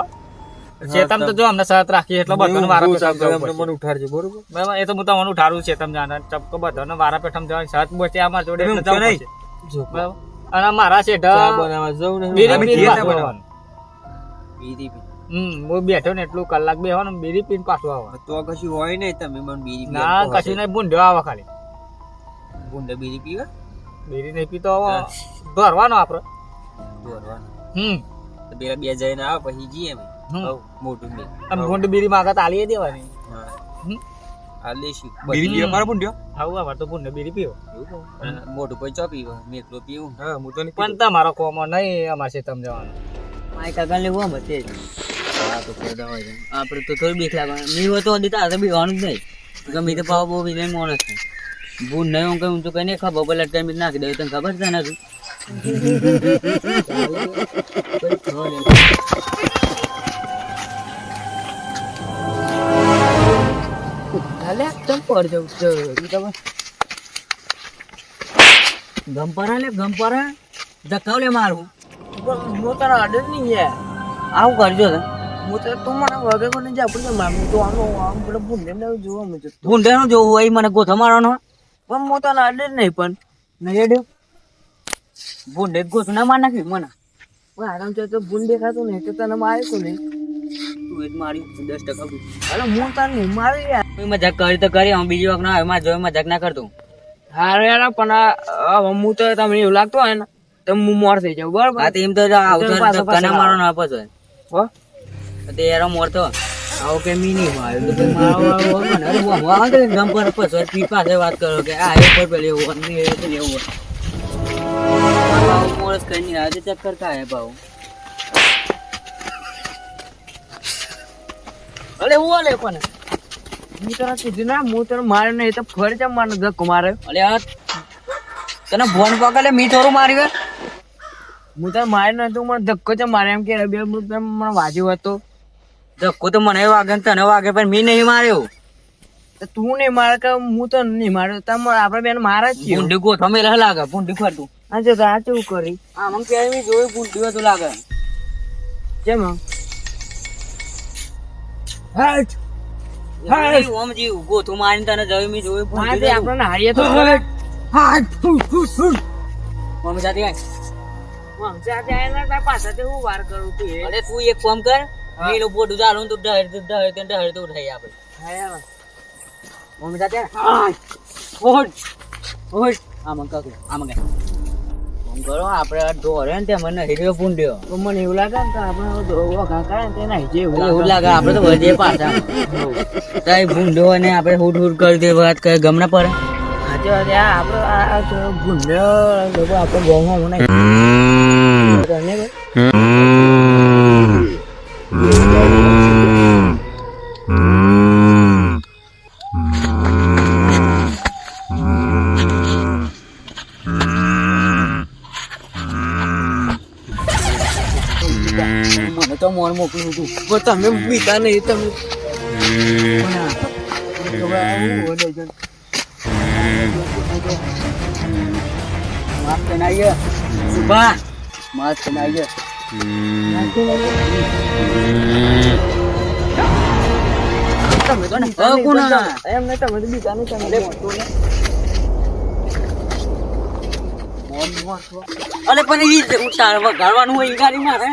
ચેતમ તો જો અમને સાથ રાખીએ એટલે બધાને વારા પેઠામ જવું પડશે. મને ઉઠાડજો બરોબર બરાબર? એ તો હું તમને ઉઠાડું છે તમે જાણે ચપકો બધાને વારા પેઠામ જવાની સાથ બોચે અમારા જોડે તમે એટલે જવું ઊંઘ્યો પડશે. જો બરાબર? અને મારા ચા શેઠા બનાવવા જવું ને બીડી અમે પીને ઘેર પાછું ચા આવવાનું. હું બેઠો ને એટલું કલાક બેહવાનું બીડી પીને પાછું આવવાનું. તો કશું હોય નહીં તમે મને બીડી ના કશું નહીં ભૂંડ્યો આવે ખાલી ગુંડા બીડી પીવા બીડી નહીં પીતો હવે ભરવાનો આપડે તો પેલા બે જઈને આવે પછી જઈએ અમે હમ. મોટું બે અને ભૂંડ બીડી માગત આલીએ દેવાની આ લેશું બીડી પીવા મારો પૂંડ્યો આવું અમારે તો ભૂંડ બીડી પીવો મોટું પછી ચા પીવા મેં એકલો પીવું હા હું તો નહીં પણ તમારો કોમો નહીં અમારે છે તમે જવાનું માય કાકા લેવું આમ બતે હા તો ફાયદા હોય છે આપણે તો થોડી બીક લાગે મી હોય તો હજી તારે બીવાનું જ નહીં ગમે તે પાવ બહુ બીજે માણસ છે ભૂલ નહીં હું કહું તો કઈ નહીં ખબર પેલા ટાઈમ નાખી દઉં તને ખબર છે ને તું ગમપરા ધક્કાવ લે મારું હું તારા અડે નહીં યાર આવું કરજો ને હું તો તું મને વગે કોને જા આપણે મારું તો આમ પેલા ભૂંડે ને જોવા મળે ભૂંડેનું જોવું હોય મને ગોથો મારવાનો પણ હું તને અડે જ નહીં પણ નહીં અડ્યો ભૂંડે ગોથો ના માર નાખ્યું મને આરામ તો ભૂલ દેખાતું નહીં તો તને મારે કો નહીં તું એ જ મારી 10% અરે હું તને નહીં મારી યાર મજાક કરી તો કરી હું બીજી વખત ના આવે મારે જોઈ મજાક ના કરતું હારે યાર પણ હું તો તમને એવું લાગતું હોય ને તો હું મોર થઈ જાઉં બરાબર હા તો એમ તો ધક્કા ના મારો ના પછી હો તે એરો મોર તો આવો કે મી નહીં માર્યો તો પછી મારો મને અરે હું આવા તો ગમ પર પછી પી પાસે વાત કરો કે આ એક પર પેલી એવું ને એ તો લેવું બાબુ મોરસ કઈ નહીં આજે ચક્કર કાય બાબુ અરે હું અલે પણ હું તને કીધું ના હું તને માર્યો નહીં તો ફરી જમ મારનો ધક્કો મારે અલે આ તને ફોન પકડે મી થોડું માર્યું હું તને માર્યો નહીં તો મને ધક્કો જ મારે એમ કે બે મને વાજ્યો હતો ધક્કો તો મને વાગે ને તને વાગે પણ મી નહીં માર્યો તો તું નહીં મારે કે હું તો નહીં માર્યો તમે આપણે બેન મારે જ છીએ ભૂંડી ગોથો મેલે લાગે ભૂંડી ફરતું આ જો આ કેવું કરી આ મને કે મી જોઈ ભૂંડી હતું લાગે કેમ હટ ઓમ જી ગોથો મારીને તને જોઈ મી જોઈ ભૂંડી આપણે હારીએ તો મમ્મી જાતી આય પાછા હું વાર કરું તું અરે તું એક કામ કર મીનો પોડું ચાલુ તું ડહર તો ઉઠાઈ આપણે મમ્મી જાતે ઓટ ઓટ આમ કાકુ આમ કે ફોન કરો આપણે ઢોરે ને તે મને હીરો પૂંડ્યો તો મને એવું લાગે ને કે આપણે વખા કરે ને તે નાઈ જેવું એવું લાગે આપણે તો વધે પાછા તઈ ભૂંડ્યો અને આપણે હુડ હુડ કરી દે વાત કરે ગમના પડે સાચી વાત આપણે આ ભૂંડ્યો લોકો આપણે ગોમાં હું નહીં મને તો મોર મોકલું હતું પણ તમે પીતા નહીં તમે મસ્ત નાઈએ સુભા મસ્ત નાઈએ તમે તો એમ નહીં તમે તો બીતા નહીં તમે અરે પણ ઈ ઉતાર વગાડવાનું હોય ઈ ગાડી મારે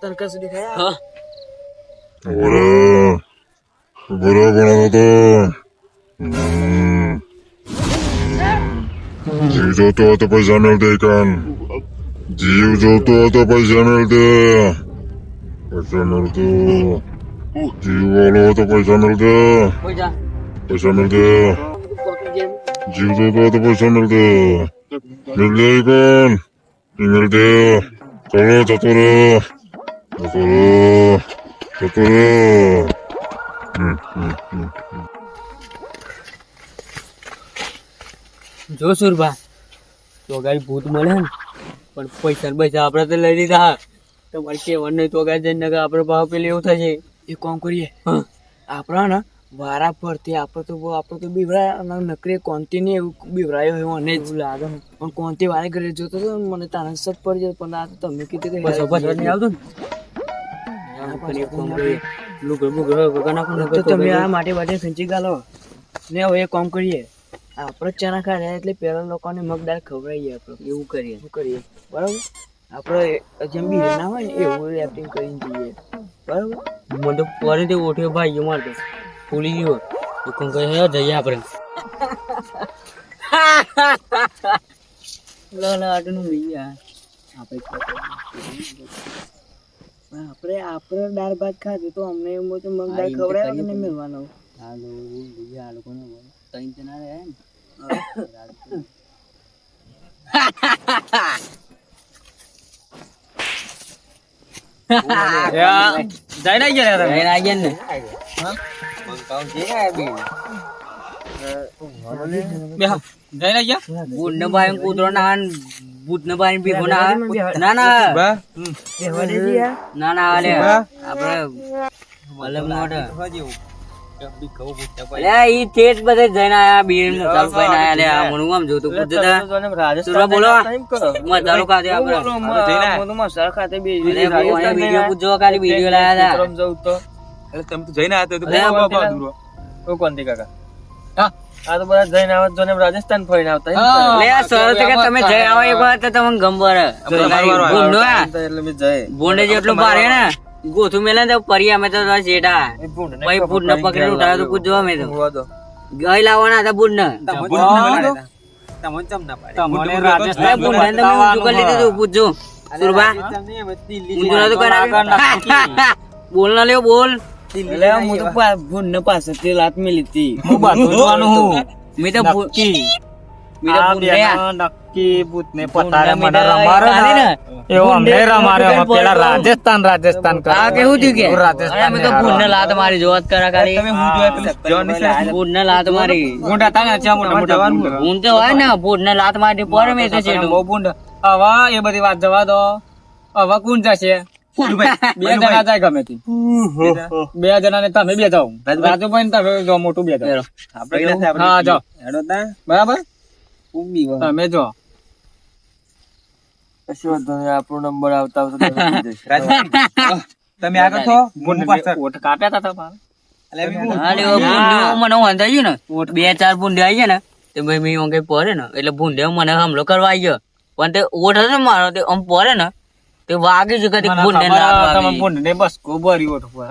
તને કશું દેખાય હા જીવ જોતો હતો પૈસા મેળ દે કાન જીવ જોતો હતો પૈસા મેળ દે પૈસા મેળ દે જીવ વાળો હતો પૈસા મેળ દે કોઈ જા પૈસા મેળ દે જીવ જોતો હતો પૈસા મેળ દે મેળ દે કાન મેળ દે ચલો જતો રે જો સુરભા તો ગાડી ભૂત મળે ને પણ પૈસા આપણે તો લઈ લીધા તમારે કેવાનું નહીં તો ગાડી જઈને આપણે ભાવ પેલી એવું થશે એ કામ કરીએ હા આપણા ને વારા ફરતી આપણે તો બીવરાય નકરી કોંતી ને એવું બીવરાયો એવું અને જ લાગે પણ કોંતી વારે ઘરે જોતો હતો ને મને તારા સત પડી જાય પણ આ તો તમે કીધું કે બસ નહીં આવતું તો તમે આ માટે ખેંચી ગાલો ને હવે એ કામ કરીએ આપણે ચણા ખાય એટલે પેલા લોકોને મગદાળ ખવડાવીએ આપણે એવું કરીએ શું કરીએ બરાબર આપણે જેમ બી ના હોય ને એવું એક્ટિંગ કરીને જઈએ બરાબર મને તો પરે તે ઓઠ્યો ભાઈ મારતો ફૂલી ગયો તો કોણ કહે હે જઈએ આપણે આટલું લઈ આપણે આપણે દાળ ભાત ખાધું તો અમને એમ તો મગ દાળ ખવડાવે કે નહીં મેળવાનો આ લોકોને ત્રણ જણા રહે ને જઈને આવી ગયા જઈને આવી ગયા ને જઈને આવી ગયા બુટ ને ભાઈ કૂતરો ના બુટ ને ભાઈ ભીગો ના ના ના ના ના આલે આપણે અલગ નોટ લે ઈ તેજ બધે જઈને આયા બીર ને ચાલુ ભાઈ ના આયા લે આ મણું આમ જોતું કુદતા સુરા બોલો મજાલો કાદે આપણે મસાલા ખાતે બે વિડિયો પૂછજો ખાલી વિડિયો લાયા હતા જવું તો એટલે તમે તો જઈને આવ્યા તો બાબા દૂરો ઓ કોણ કાકા આ તો બધા જઈને આવત જો ને રાજસ્થાન ફરીને આવતા લે આ સર કે તમે જઈ આવો એક વાર તો તમને ગંબર બોંડો એટલે મેં જાય બોંડે જેટલું ભારે ને ગોથું મેલા તો પરી અમે તો જેટા ભાઈ ફૂટ ને પકડી ઉઠાવ્યો તો પૂછજો અમે તો ગઈ લાવવાના હતા બુડ ને તમને રાજસ્થાન બુડ ને તમે ઊંચું કરી લીધું તું પૂછજો સુરબા ઊંચું તો બોલ ના લ્યો બોલ એટલે હું તો ભૂન ને પાસેથી લાત મેલી હતી હું બાજુ જોવાનું હું મેં તો નક્કી ભૂતને પતારે મને રમાડે ને એવો અમને રમાડે પેલા રાજસ્થાન કરે આ કેવું થયું કે રાજસ્થાન અમે તો ભૂન ને લાત મારી જોત કરા ખાલી તમે હું જોયા પેલું જોન ની ભૂન ને લાત મારી ગુંડા તાને છે મોટા ભૂન તો હોય ને ભૂન ને લાત મારી પર મેં તો છે બહુ ગુંડ હવે એ બધી વાત જવા દો હવે કોણ જશે બે જણા જાય ગમે તે બે જણા ને તમે બે જાઓ રાજુભાઈ ને તમે જો મોટું બે જાઓ હા જાઓ બરાબર તમે જો આપણો નંબર આવતા તમે આગળ છો હું પાછળ ઓઠ કાપ્યા હતા તમારે મને વાંધો આવ્યું ને 2-4 ભૂંડે આવી ગયા ને તો ભાઈ મેં અંગે પડે ને એટલે ભૂંડે મને હમલો કરવા આવી ગયો પણ તે ઓઠ હતો મારો તે આમ પડે ને તે વાગી જ કદી ભૂંડે ને બસ ગોબરી ઓઠ પર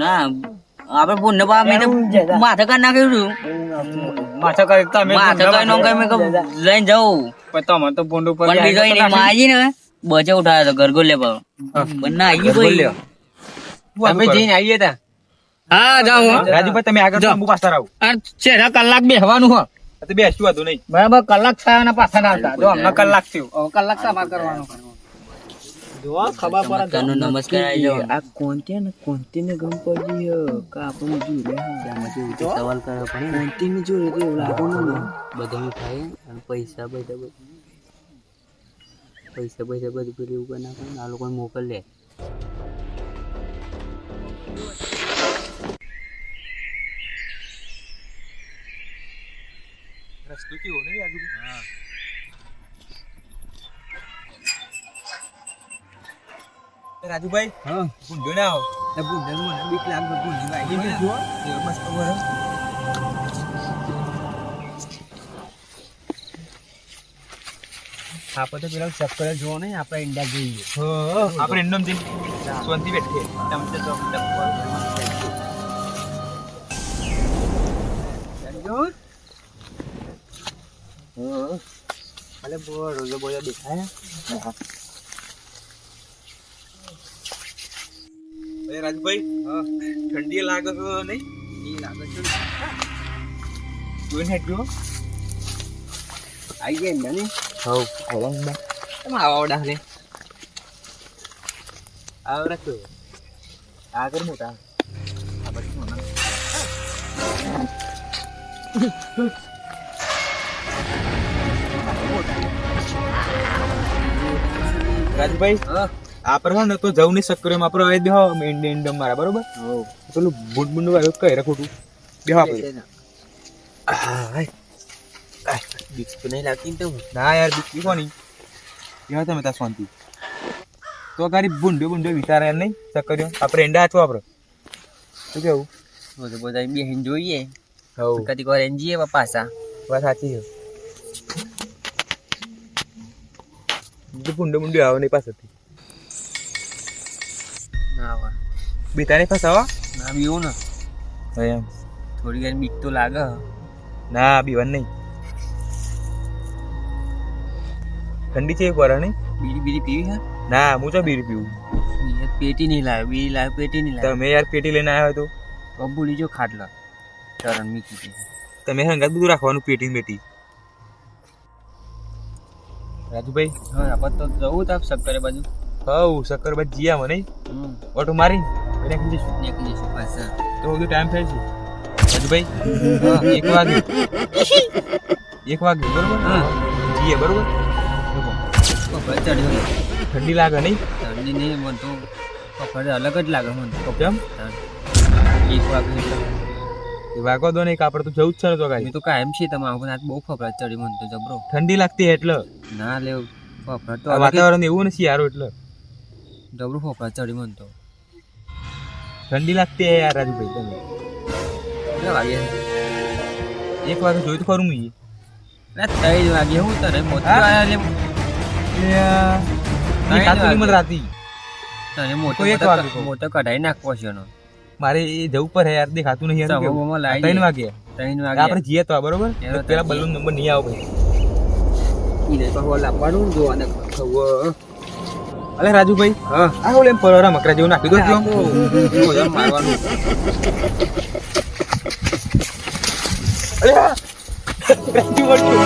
ના આપણે ભૂંડે પા મેં તો માથે કરી નાખ્યું છું માથા કરી તમે માથે કરી નો મેં લઈને જાઉં પણ તમે તો ભૂંડ ઉપર પણ બીજો એની માજી ને બચે ઉઠાવ્યો હતો ગરગોલે પર પણ ના આવી ભાઈ તમે જઈને આવીએ તા હા જાઉં રાજુભાઈ તમે આગળ છો, હું પાછળ આવું છેલ્લા કલાક બેહવાનું હો તો બેસતું હતું નહીં બરાબર કલાક થયા પાછા ના આવતા જો અમને કલાક થયું હવે કલાક સમાર કરવાનું જો ખબર પડે તનો નમસ્કાર આવી જાવ આ કોંતી ને ગમ પડી કે આપણે જોડે સવાલ કરવા પડે કોંતી ને જોડે તો એવું લાગે મને બધું થાય અને પૈસા બધું પેલું એવું નાખે આ લોકો મોકલ લે રસ્તો કેવો નહીં આજુ રાજુભાઈ હા ભૂંડો ના આવો ભૂંડ મને બીક લાગે ભૂંડ જો મસ્ત ખબર આપણે તો પેલા ચક્કર જોવો નહીં આપણે ઈંડા જોઈએ આપણે એમનેમ જઈને શાંતિ બેઠીએ તમે તો અલે રોજો બોજો દેખાય રાજુભાઈ ઠંડી લાગે તો નહીં એ લાગે છે જોઈને હેડજો આવી ગયા ઈંડા ને હવ તમે આવડા ને આવડે તો આગળ મોટા રાજુભાઈ આ પર ને તો જવું નહીં શક્કર એમ આપણે હવે બેહો ઇન્ડિયન મારા બરોબર પેલું બુંડ બુંડ વાળું કહે ખોટું બેહો આપણે બીક તો નહીં લાગતી ને તો ના યાર બીક કોની બેહો તમે ત્યાં શાંતિ તો ગાડી બુંડો બુંડો વિચારે નહીં શક્કર આપણે એંડા છો આપણે શું કેવું બધું બધા બેહીને જોઈએ હવ કદી વાર એન જઈએ પાછા વાત સાચી છે બુંડો બુંડો આવે નહીં પાછળથી ના વાર બીતાની ફસાવા ના બીવું ને એમ થોડી વાર બીક તો લાગે ના બીવન નહીં ઠંડી છે એક વાર નહીં બીડી પીવી હે ના હું તો બીડી પીવું એ પેટી નહીં લાવ્યો, બીડી લાવ્યો, પેટી નહીં લાવ્યો. તમે યાર પેટી લઈને આવ્યો તો તો ભૂલી જો ખાટલા ચરણ મીકી દીધી. તમે હંગાત બધું રાખવાનું પેટી ને બેટી. રાજુભાઈ હવે આપણે તો જવું તાપ શક્કરે બાજુ. હવ શક્કરબાદ જીયા મને ઓટો મારી નીકળી જઈશું. નીકળી જઈશું પાછા. તો બધું ટાઈમ થાય છે રાજુભાઈ. 1 વાગે 1 વાગે બરોબર. હા. જીએ બરોબર. પકડ ચડ્યો ને. ઠંડી લાગે નહીં? ઠંડી નહીં મને તો પકડ અલગ જ લાગે મને તો. કેમ? 1 વાગે એટલે વાગવા દો નહીં, આપણે તો જવું જ છે ને તો કાંઈ. મેં તો કાયમ છે તમારું પણ આજ બહુ ફફડાટ ચડી મને તો જબરો. ઠંડી લાગતી એટલે ના લેવ ફફડાટ તો આ અલગ જ વાતાવરણ એવું નથી યાર, એટલે જબરું ફફડાટ ચડી મને તો. ઠંડી લાગતી હે યાર રાજુભાઈ. તમે કેટલા વાગે? 1 વાગે જોયું તો ખરું હું. એટલે 3 વાગે હું તને મોતી હા? આયા એટલે ખાતું મને રાતી તને મોટો તો 1 વાગે કહું. મોટો કઢાઈ નાખવો છે એનો. મારે એ જવું પર હે યાર, દેખાતું નહીં યાર. સવારમાં લાવી 3 વાગે 3 વાગે આપણે જઈએ તો બરોબર. એનો પેલા તો બલૂન નંબર નહીં આવો ભાઈ. ઈને તો લાવવાનું જોવાને ખબર. અલે રાજુભાઈ હા આ ઓલે એમ પરોરા મકરા જેવું નાખી દો જો. જોવા મારવાનું. અલે આ! રાજુ વળ્યો.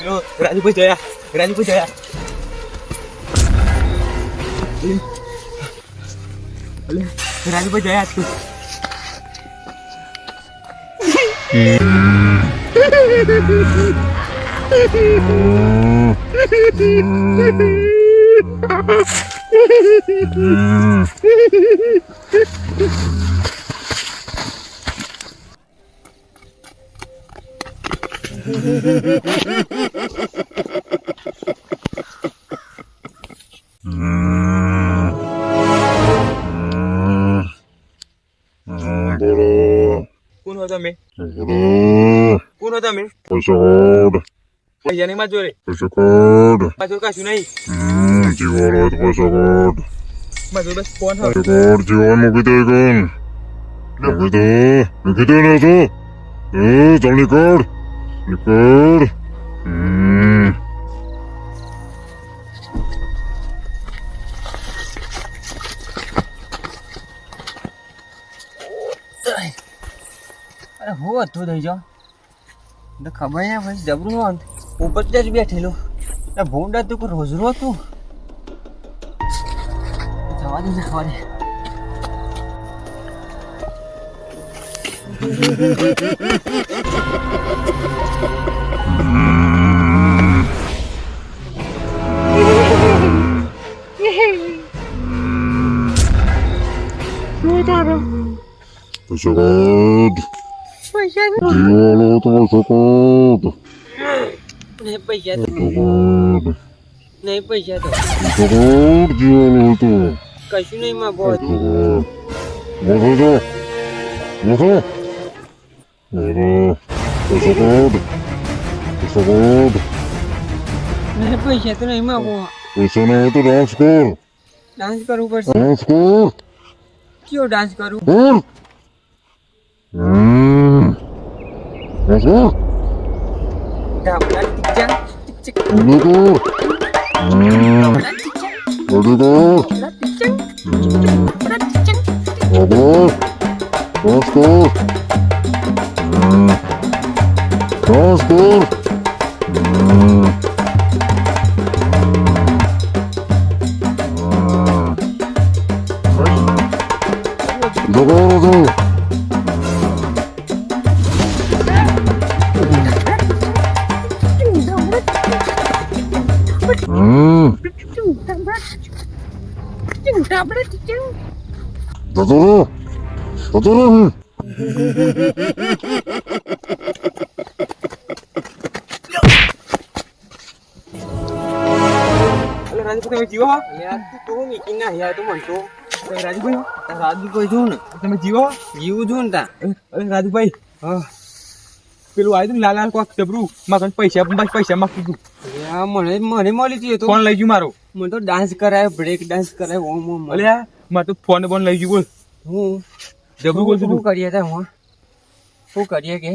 લો, રાજુભાઈ જયા, રાજુભાઈ જયા. અલે, રાજુભાઈ જયા તું. કોણ હો તમે? કોણ હો તમે? પૈસાની માં જોડે માં જોડે કશું નહીં. માં જોડે બસ ફોન હો. અરે હું હતું થઈ જાઓ તો ખબર ના ભાઈ જબરું હોત ઉપર જ બેઠેલું ભૂંડ હતું કે રોજરું હતું. જવા દે જવા દે. નહીં પૈસા તો નહીં પૈસા તો કશું નહીં માં બહુ નહીં પૈસા તો નહીં માં બહુ પૈસા ના હોય તો ડાન્સ કર. ડાન્સ કરવું પડશે. ડાન્સ કર. કયો ડાન્સ કરું? કર. ડાન્સ કર. ડાબલા ટીચર ટીચર ઉડી કર. ડાબલા ટીચર ઉડી કર. ડાબલા ટીચર ડાબલા ટીચર. Baba. ડાન્સ કર. ડાન્સ કર. અલે રાજુભાઈ તમે જીવો હો? તું મીકી ના યાર તું મન તો તમે રાજુભાઈ હો? રાજુ કોઈ જો ને તમે જીવો હો? જીવું જો ને તા અરે રાજુભાઈ પેલું આવ્યું ને લાલ લાલ કોક જબરું માં પૈસા માંગતું હતું. મને મળી હતી તો ફોન લઈ ગયું મારો. મને તો ડાન્સ કરાય, બ્રેક ડાન્સ કરાય. ઓમ ઓમ અલ્યા મારે તો ફોન બોન લઈ ગયું બોલ હું જબરું બોલ શું કરીએ તા હું શું કરીએ કે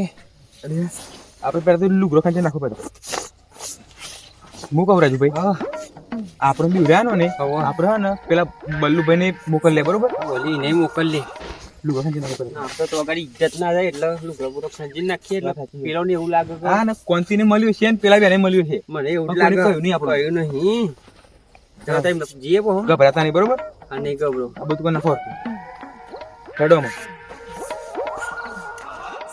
આપણે પેલા તો લુગડો ખાંચી નાખો પેલા હું કહું રાજુભાઈ આપણે બી રહ્યા ને આપણે હે ને પેલા બલ્લુભાઈ ને મોકલ લે બરોબર બોલી નહીં મોકલી લુગડો ખાંચી નાખો પેલા આપણે તો આગળ ઇજ્જત ના જાય એટલે લુગડો પૂરો ખંજી નાખીએ એટલે પેલો ને એવું લાગે કે હા ને કોન્સી ને મળ્યું છે ને પેલા બેને મળ્યું છે મને એવું પણ લાગે કોઈને કહ્યું નહીં આપણે. કહ્યું નહીં ચાલો તમે જીએ બહુ ગભરાતા નહીં બરોબર આ નહીં ગબરો આ બધું કોને ફોર હેડોમાં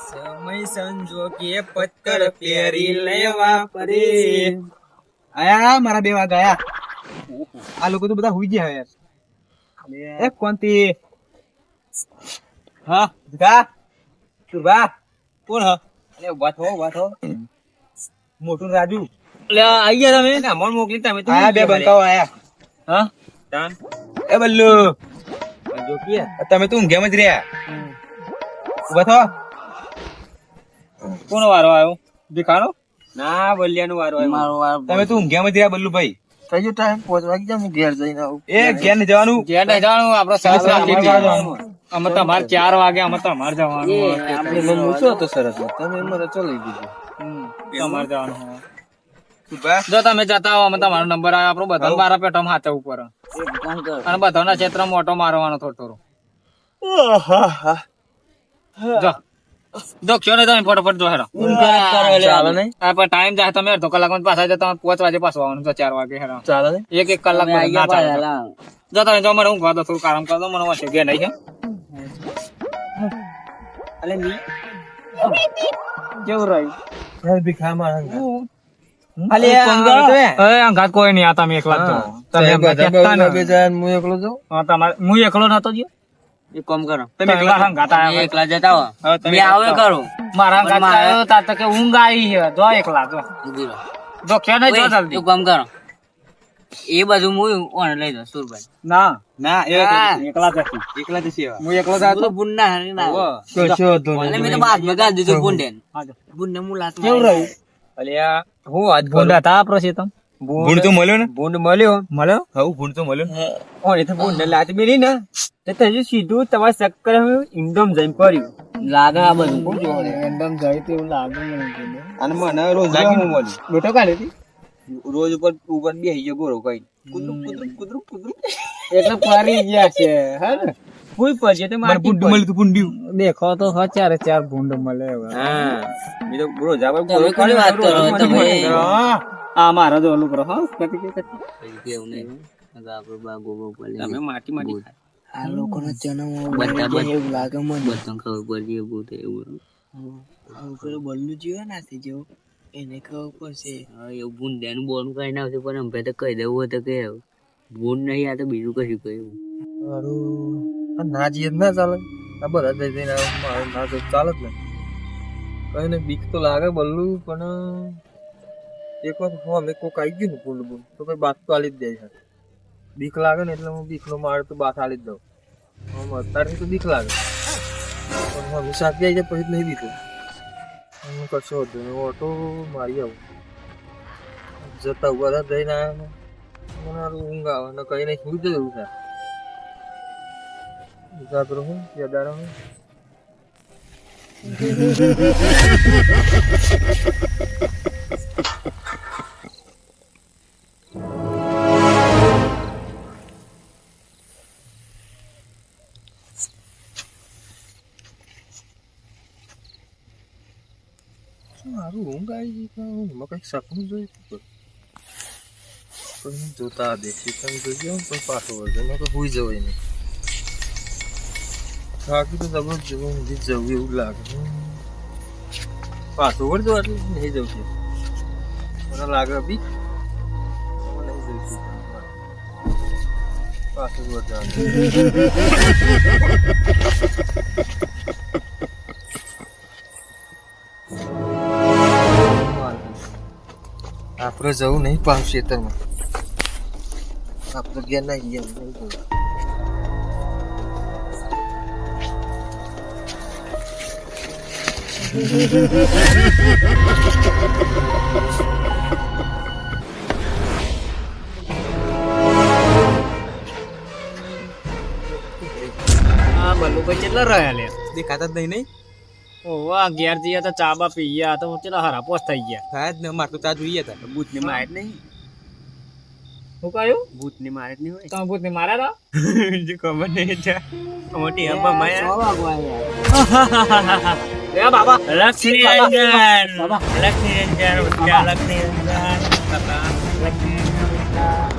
સમય સંજોગે પત્તર પહેરી લેવા પડે. આયા મારા બે વાગ આયા આ લોકો તો બધા હુઈ ગયા યાર એ કોનતી હા કા સુરબા કોણ હ અલે ઉભા થો મોટું રાજુ એટલે આઈ ગયા તમે ને અમોન મોકલી તમે તો આયા બે બંકાઓ આયા હા તાન એ બલ્લુ જો કે તમે તો ઊંઘ્યામ જ રહ્યા ઉભા થો કોનો વારો આવ્યો દેખાડો ના બલિયાનો વારો આવ્યો મારો વારો તમે તો ઊંઘ્યામ જ રહ્યા બલ્લુભાઈ થઈ ગયો ટાઈમ 5 વાગી ગયા હું ઘેર જઈને આવું એ ઘેર ને જવાનું ઘેર નહીં જવાનું આપણો સરસ જવાનું. અમે તમારે 4 વાગે અમે તમારે જવાનું આપણે મન મૂછો તો સરસ તમે મને ચલી દીધું તમારે જવાનું સુરબા જો તમે જતા હો અમે તમારો નંબર આવ્યો આપણો બધા મારા પેટમાં હાથે ઉપર અને બધાના ક્ષેત્રમાં મોટો મારવાનો થોડો જો જો ક્યો ને તમે ફટાફટ જો હેરો ચાલે નહીં આ પણ ટાઈમ જાય તમે અડધો કલાકમાં પાછા જતા 5 વાગે પાછું આવવાનું તો 4 વાગે હેરો ચાલે નહીં એક કલાક ના ચાલે જો તમે જો મને ઊંઘવા દો થોડું આરામ કરો દો મને વાંચે ગયા નહીં અલે ની કેવું રહ્યું ભીખા મારા અંગાત કોઈ નહીં આ તમે એકલા જ જાઓ તમે એમ કહેતા ને હું એકલો જાઉં હા તમારે હું એકલો નતો ગયો એક કામ કરો તમે એકલા હંગાત આયા એકલા જતા હો મે આવે કરો મારા હંગાત આવ્યો તા તો કે ઊંઘ આવી છે જો એકલા જો જો કે નહીં જો જલ્દી એક કામ કરો એ બાજુ હું ઓન લઈ જાઉં સુરભાઈ ના ના એકલા જ એકલા જ છે હું એકલો જાતો બુન્ના હરી ના કશો તો એટલે મે તો બાદ માં ગાળ દીધું બુંડેન બુંડને મુલાત કેવું રહ્યું અલ્યા હું આજ બુંડા તા પ્રસિતમ ભૂંડ તો મળ્યો ને બુંડ મળ્યો હા ભૂંડ તો મળ્યો ને ઓને તો બુંડ લાત મેલી ને તે હજી સીધું તમારા ચક્કર ઇન્ડમ જઈને પડ્યું લાગે આ બધું બહુ જોડે ઇન્ડમ જાય તો એવું લાગે મને અને મને રોજ હું મળી બેટો કાઢી હતી રોજ ઉપર બેસી ગયો ગોરો કઈ કુદરું એટલે ફરી ગયા છે હા ને કોઈ પડશે તો મને ભૂંડ મળ્યું તું ભૂંડ્યું દેખો તો ચારે ચાર ભૂંડ મળે હા મે તો રોજ આવે તમે કોની વાત કરો તમે આ મારા જો ઓલું કરો હા કેવું નહીં આપણે બાગો બોલે તમે માટી આ લોકોનો જન્મ બધા એવું લાગે મને બધા ખબર પડી એવું તો એવું પેલો બલ્લુ જીવે નાથી જેવું એને ખબર પડશે હા એવું ભૂંડ્યાનું બોલનું કઈ ના આવશે પણ અમે તો કહી દેવું હોય તો કે ભૂંડ નહીં આ તો બીજું કશું કહ્યું સારું ના જઈએ ના ચાલે આ બધા જઈ જઈને મારું ના તો ચાલે જ ને કઈ ને બીક તો લાગે બલ્લુ પણ એક વખત હું અમે કોક આવી ગયું ને ભૂંડ ભૂંડ તો કઈ બાત તો આલી જ દે છે બીક લાગે ને એટલે હું બીકનો માર તો બાત આલી જ દઉં અત્યારે તો બીક લાગે પણ હું હંમેશા આપી આવી જાય પછી નહીં બીક હું કશો હતો ને ઓટો મારી આવું જતા ઉભા જઈને આવ્યા મને ઊંઘ આવે ને કઈ નહીં શું જવું છે જાગરો હું યાદારો હું મારું ઊંઘ આવી ગઈ ઊંઘમાં કંઈક સપનું જોયું પણ જોતા દેખી તમે જોઈ પણ પાછો વળજો મેં તો હોઈ જવાય નહીં બાકી તો જબર જવું ઊંઘી જવું એવું લાગે પાછો વળજો એટલે નહીં જવું છે મને લાગે બી નહીં જવું છું પાછો વળજો આપણે જવું નહીં પાછું ખેતરમાં આપણે ગયા ના ગયા નહીં જવું આ બલ્લુભાઈ કેટલા રહ્યા લે દેખાતા જ નહીં ઓવા ઘેર જઈએ તો ચા બા પી ગયા તો કેટલા હારા પોસ થઈ ગયા થાય જ ને મારે તો ચા જોઈએ હતા ભૂત ને મારે જ નહીં શું કહ્યું ભૂત ને મારે જ નહીં હોય તમે ભૂત ને માર્યા જે ખબર નહીં મોટી હવા માયા લે બાબા લક્ષ્મી રંજન લક્ષ્મી રંજન લક્ષ્મી રંજન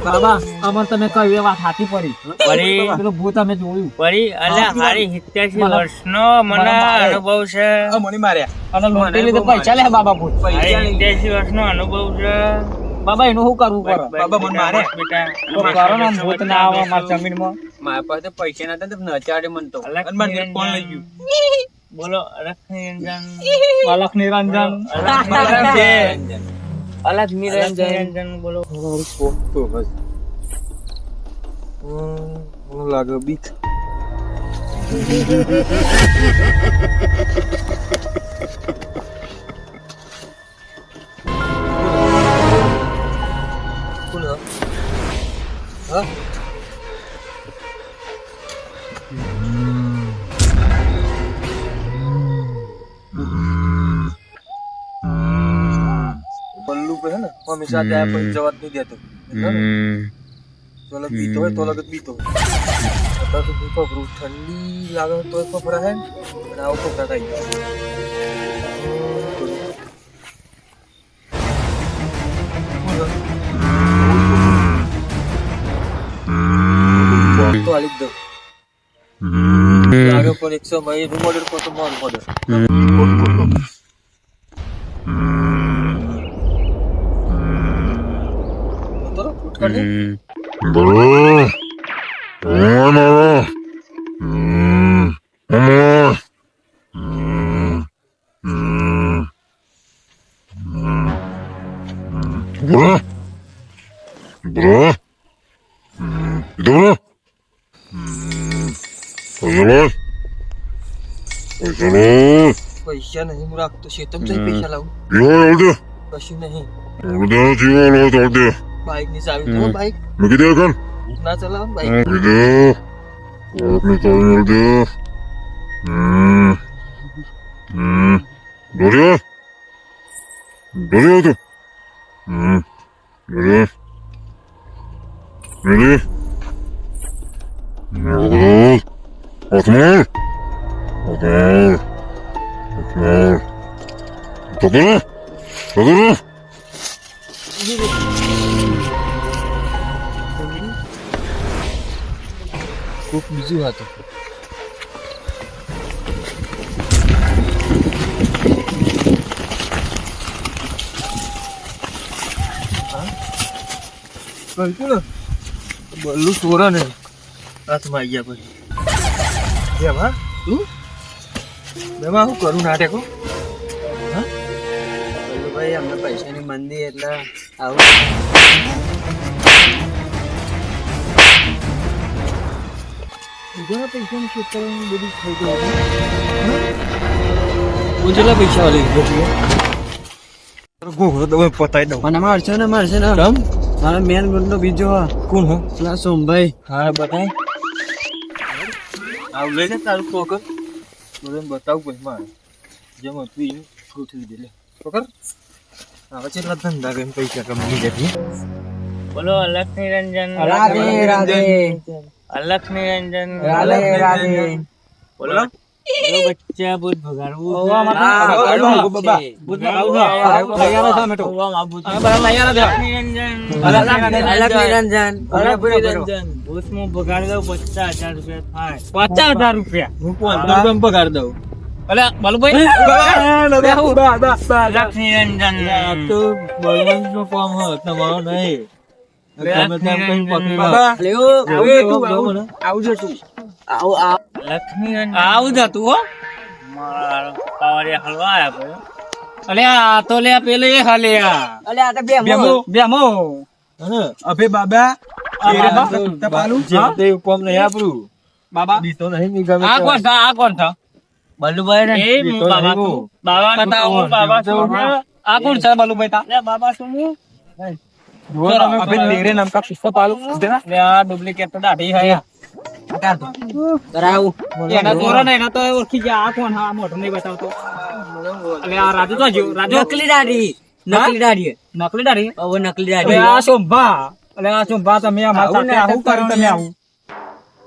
બાબા અમર તમે કહ્યું એ વાત સાચી પડી પરી પેલું ભૂત અમે જોયું પરી અલ્યા હારી 87 વર્ષનો મને અનુભવ છે મને માર્યા અને લૂંટી લીધે પૈસા લે બાબા ભૂત હારી 87 વર્ષનો અનુભવ છે બાબા એનું શું કરવું પડે બાબા મને મારે. બેટા તો કરો ને ભૂત ના આવે મારી જમીનમાં મારા પાસે પૈસા નતા તો નચાડે મન તો અને મારે ઘેર કોણ લઈ ગયું બોલો લક્ષ્મી રંજન અલખ નિરંજન લક્ષ્મી રંજન બોલો મને લાગે બીક કોણ હા બલ્લુ पे है ना हमेशा जाए पर जवाब नहीं देते तो लग बीतो है तो लगत बीतो आता तो देखो ब्रू ठंडी लागे तो कपड़ा है ना वो कपड़ा का तो अलिक दो लागे पर 100 भाई रूम ऑर्डर को तो मॉल ऑर्डर तो फुट कर दे Bro. Oh, no. Bro. Bro. Itu bro. पैसा नहीं मुराक तो शेतम से पैसा लाऊं Yo, udah. कशु नहीं Udah, jiwa lo tadi. Bike नहीं चाबी तो बाइक Begitu kan? ना चला bike Begitu. Ini tahu udah. Dori ya? Dori ya tuh? Dori. Dori. Dori. Atmal. Atmal. Atmal. Tadına. Tadına. खूब बिजी हुआ तो बिल्कुल बल्लू सोरा ने हाथ में आया भाई क्या बा तू मैं હું કરું નાટકો ભાઈ અમને પૈસાની મંદી એટલે આવું બીજા પૈસાનું ક્ષેત્રમાં બધું થઈ ગયું ઉજલા પૈસા વાળી ગયો ગોગો તો પતાઈ દઉં મને મારશે ને રામ મારા મેન ગુંડો બીજો કોણ હો પેલા સોમભાઈ હા બતાય આવ લઈ લે તારું પોકર બધાને બતાવું ભાઈ મારે જેમ હતું એમ ગોઠવી દે લે પોકર હવે કેટલા ધંધા કરીને પૈસા કમાઈ જતી બોલો લક્ષ્મી રંજન રાધે રાધે લક્ષ્મી રંજન રાધે રાધે બોલો બોલો બચ્ચા ભૂત ભગાડવું ભૂતમાં ભગાડી દઉં 50,000 રૂપિયા થાય 50,000 રૂપિયા પગાર દઉં અલે બાલુભાઈ લક્ષ્મી રંજન તો બળવંતનું કામ હ તમારો નહીં તમે તેમ કઈ પકડી આવજો તું આવ લક્ષ્મી રંજન આવું જતું હો મારો પાવરિયા હલવા આપ્યો અલે આ તો લે પેલે એ હાલે અલે આ તો બે બેમો અભે બાબા પાલું જે તે ઉપમ નહીં આપણું બાબા બીતો નહીં મી ગમે આ કોણ થા આ કોણ થા બલ્લુભાઈ ને એ હું બાબા છું બાબા બતાવો, બાબા છું આ કોણ છે બાલુભાઈ તા લે બાબા છું હું અભે તેરે નામ કા પુષ્પ પાલુ દેના લે આ ડુપ્લિકેટ તો દાઢી હે કરાવું એના તોરણ એના તો ઓળખી ગયા આ કોણ હા મોઢું નહીં બતાવતો એટલે આ રાજુ તો જો રાજુ નકલી દાઢી નકલી દાઢી નકલી દાઢી હવે નકલી એટલે દાઢી આ શોભા એટલે આ શોભા તમે અમારા સાથે આવું કર્યું તમે આવું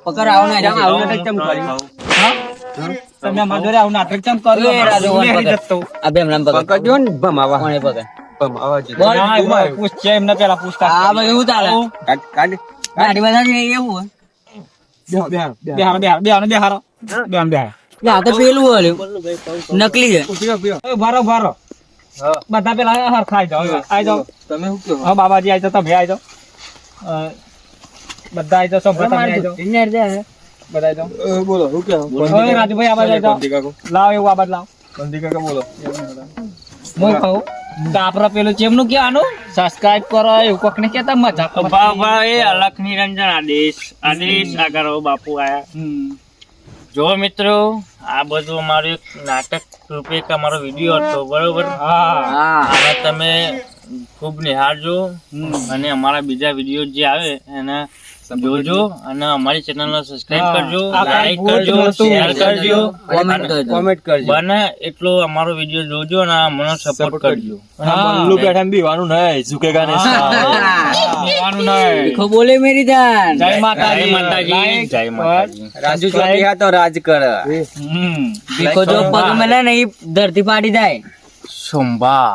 પકડ આવો ને આવું નાટક કેમ કર્યું હા તમે અમારા જોડે આવું નાટક કેમ કર્યું એ રાજુ હું નહીં પકડ. જતો. આ બે હમણાં પકડ પકડજો ને ભમાવા કોણે પકડ ભમાવા જ બોલ ના, એમાં પૂછશે એમને પેલા પૂછતા આ બધું હું ચાલે કાઢ દાઢી બધા એવું હોય બેહારો બેહારો આ તો પેલું હલ્યું નકલી છે ભારો ભારો બધા પેલા હરખાઈ જાઓ આઈ જાઓ તમે શું કહો હા બાબાજી આઈ જાઓ તમે આઈ જાઓ બધા આઈ જાઓ સોભા તમે આઈ જાઓ બધા આઈ જાઓ બોલો શું કહો ઓય રાજુભાઈ આ બાજુ આઈ જાઓ બંદી કાકો લાવ એવું આ બાજુ લાવ બંદી કાકા બોલો હું કહું તો આપડે પેલું ચેમનું કહેવાનું સબસ્ક્રાઇબ કરો એવું કોક ને કેતા મજા ભાઈ અલખ નિરંજન આદેશ આ કરો બાપુ આયા જો મિત્રો આ બધું અમારું એક નાટક રૂપે એક અમારો વિડીયો હતો બરોબર હા આને તમે ખૂબ નિહાળજો અને અમારા બીજા વિડીયો જે આવે એને જોજો અને અમારી ચેનલને સબસ્ક્રાઇબ કરજો લાઈક કરજો શેર કરજો કોમેન્ટ કરજો બને એટલો અમારો વિડીયો જોજો અને મને સપોર્ટ કરજો બલ્લુ બેઠા બીવાનું નહીં ઝુકેગા નહીં દેવાનું નહીં દેખો બોલે મેરી જાન જય જય માતાજી માતાજી જય માતાજી રાજુ ચોટિયા તો રાજ કર દેખો જો પગ મેલે ને ઈ ધરતી ફાડી જાય સોમબા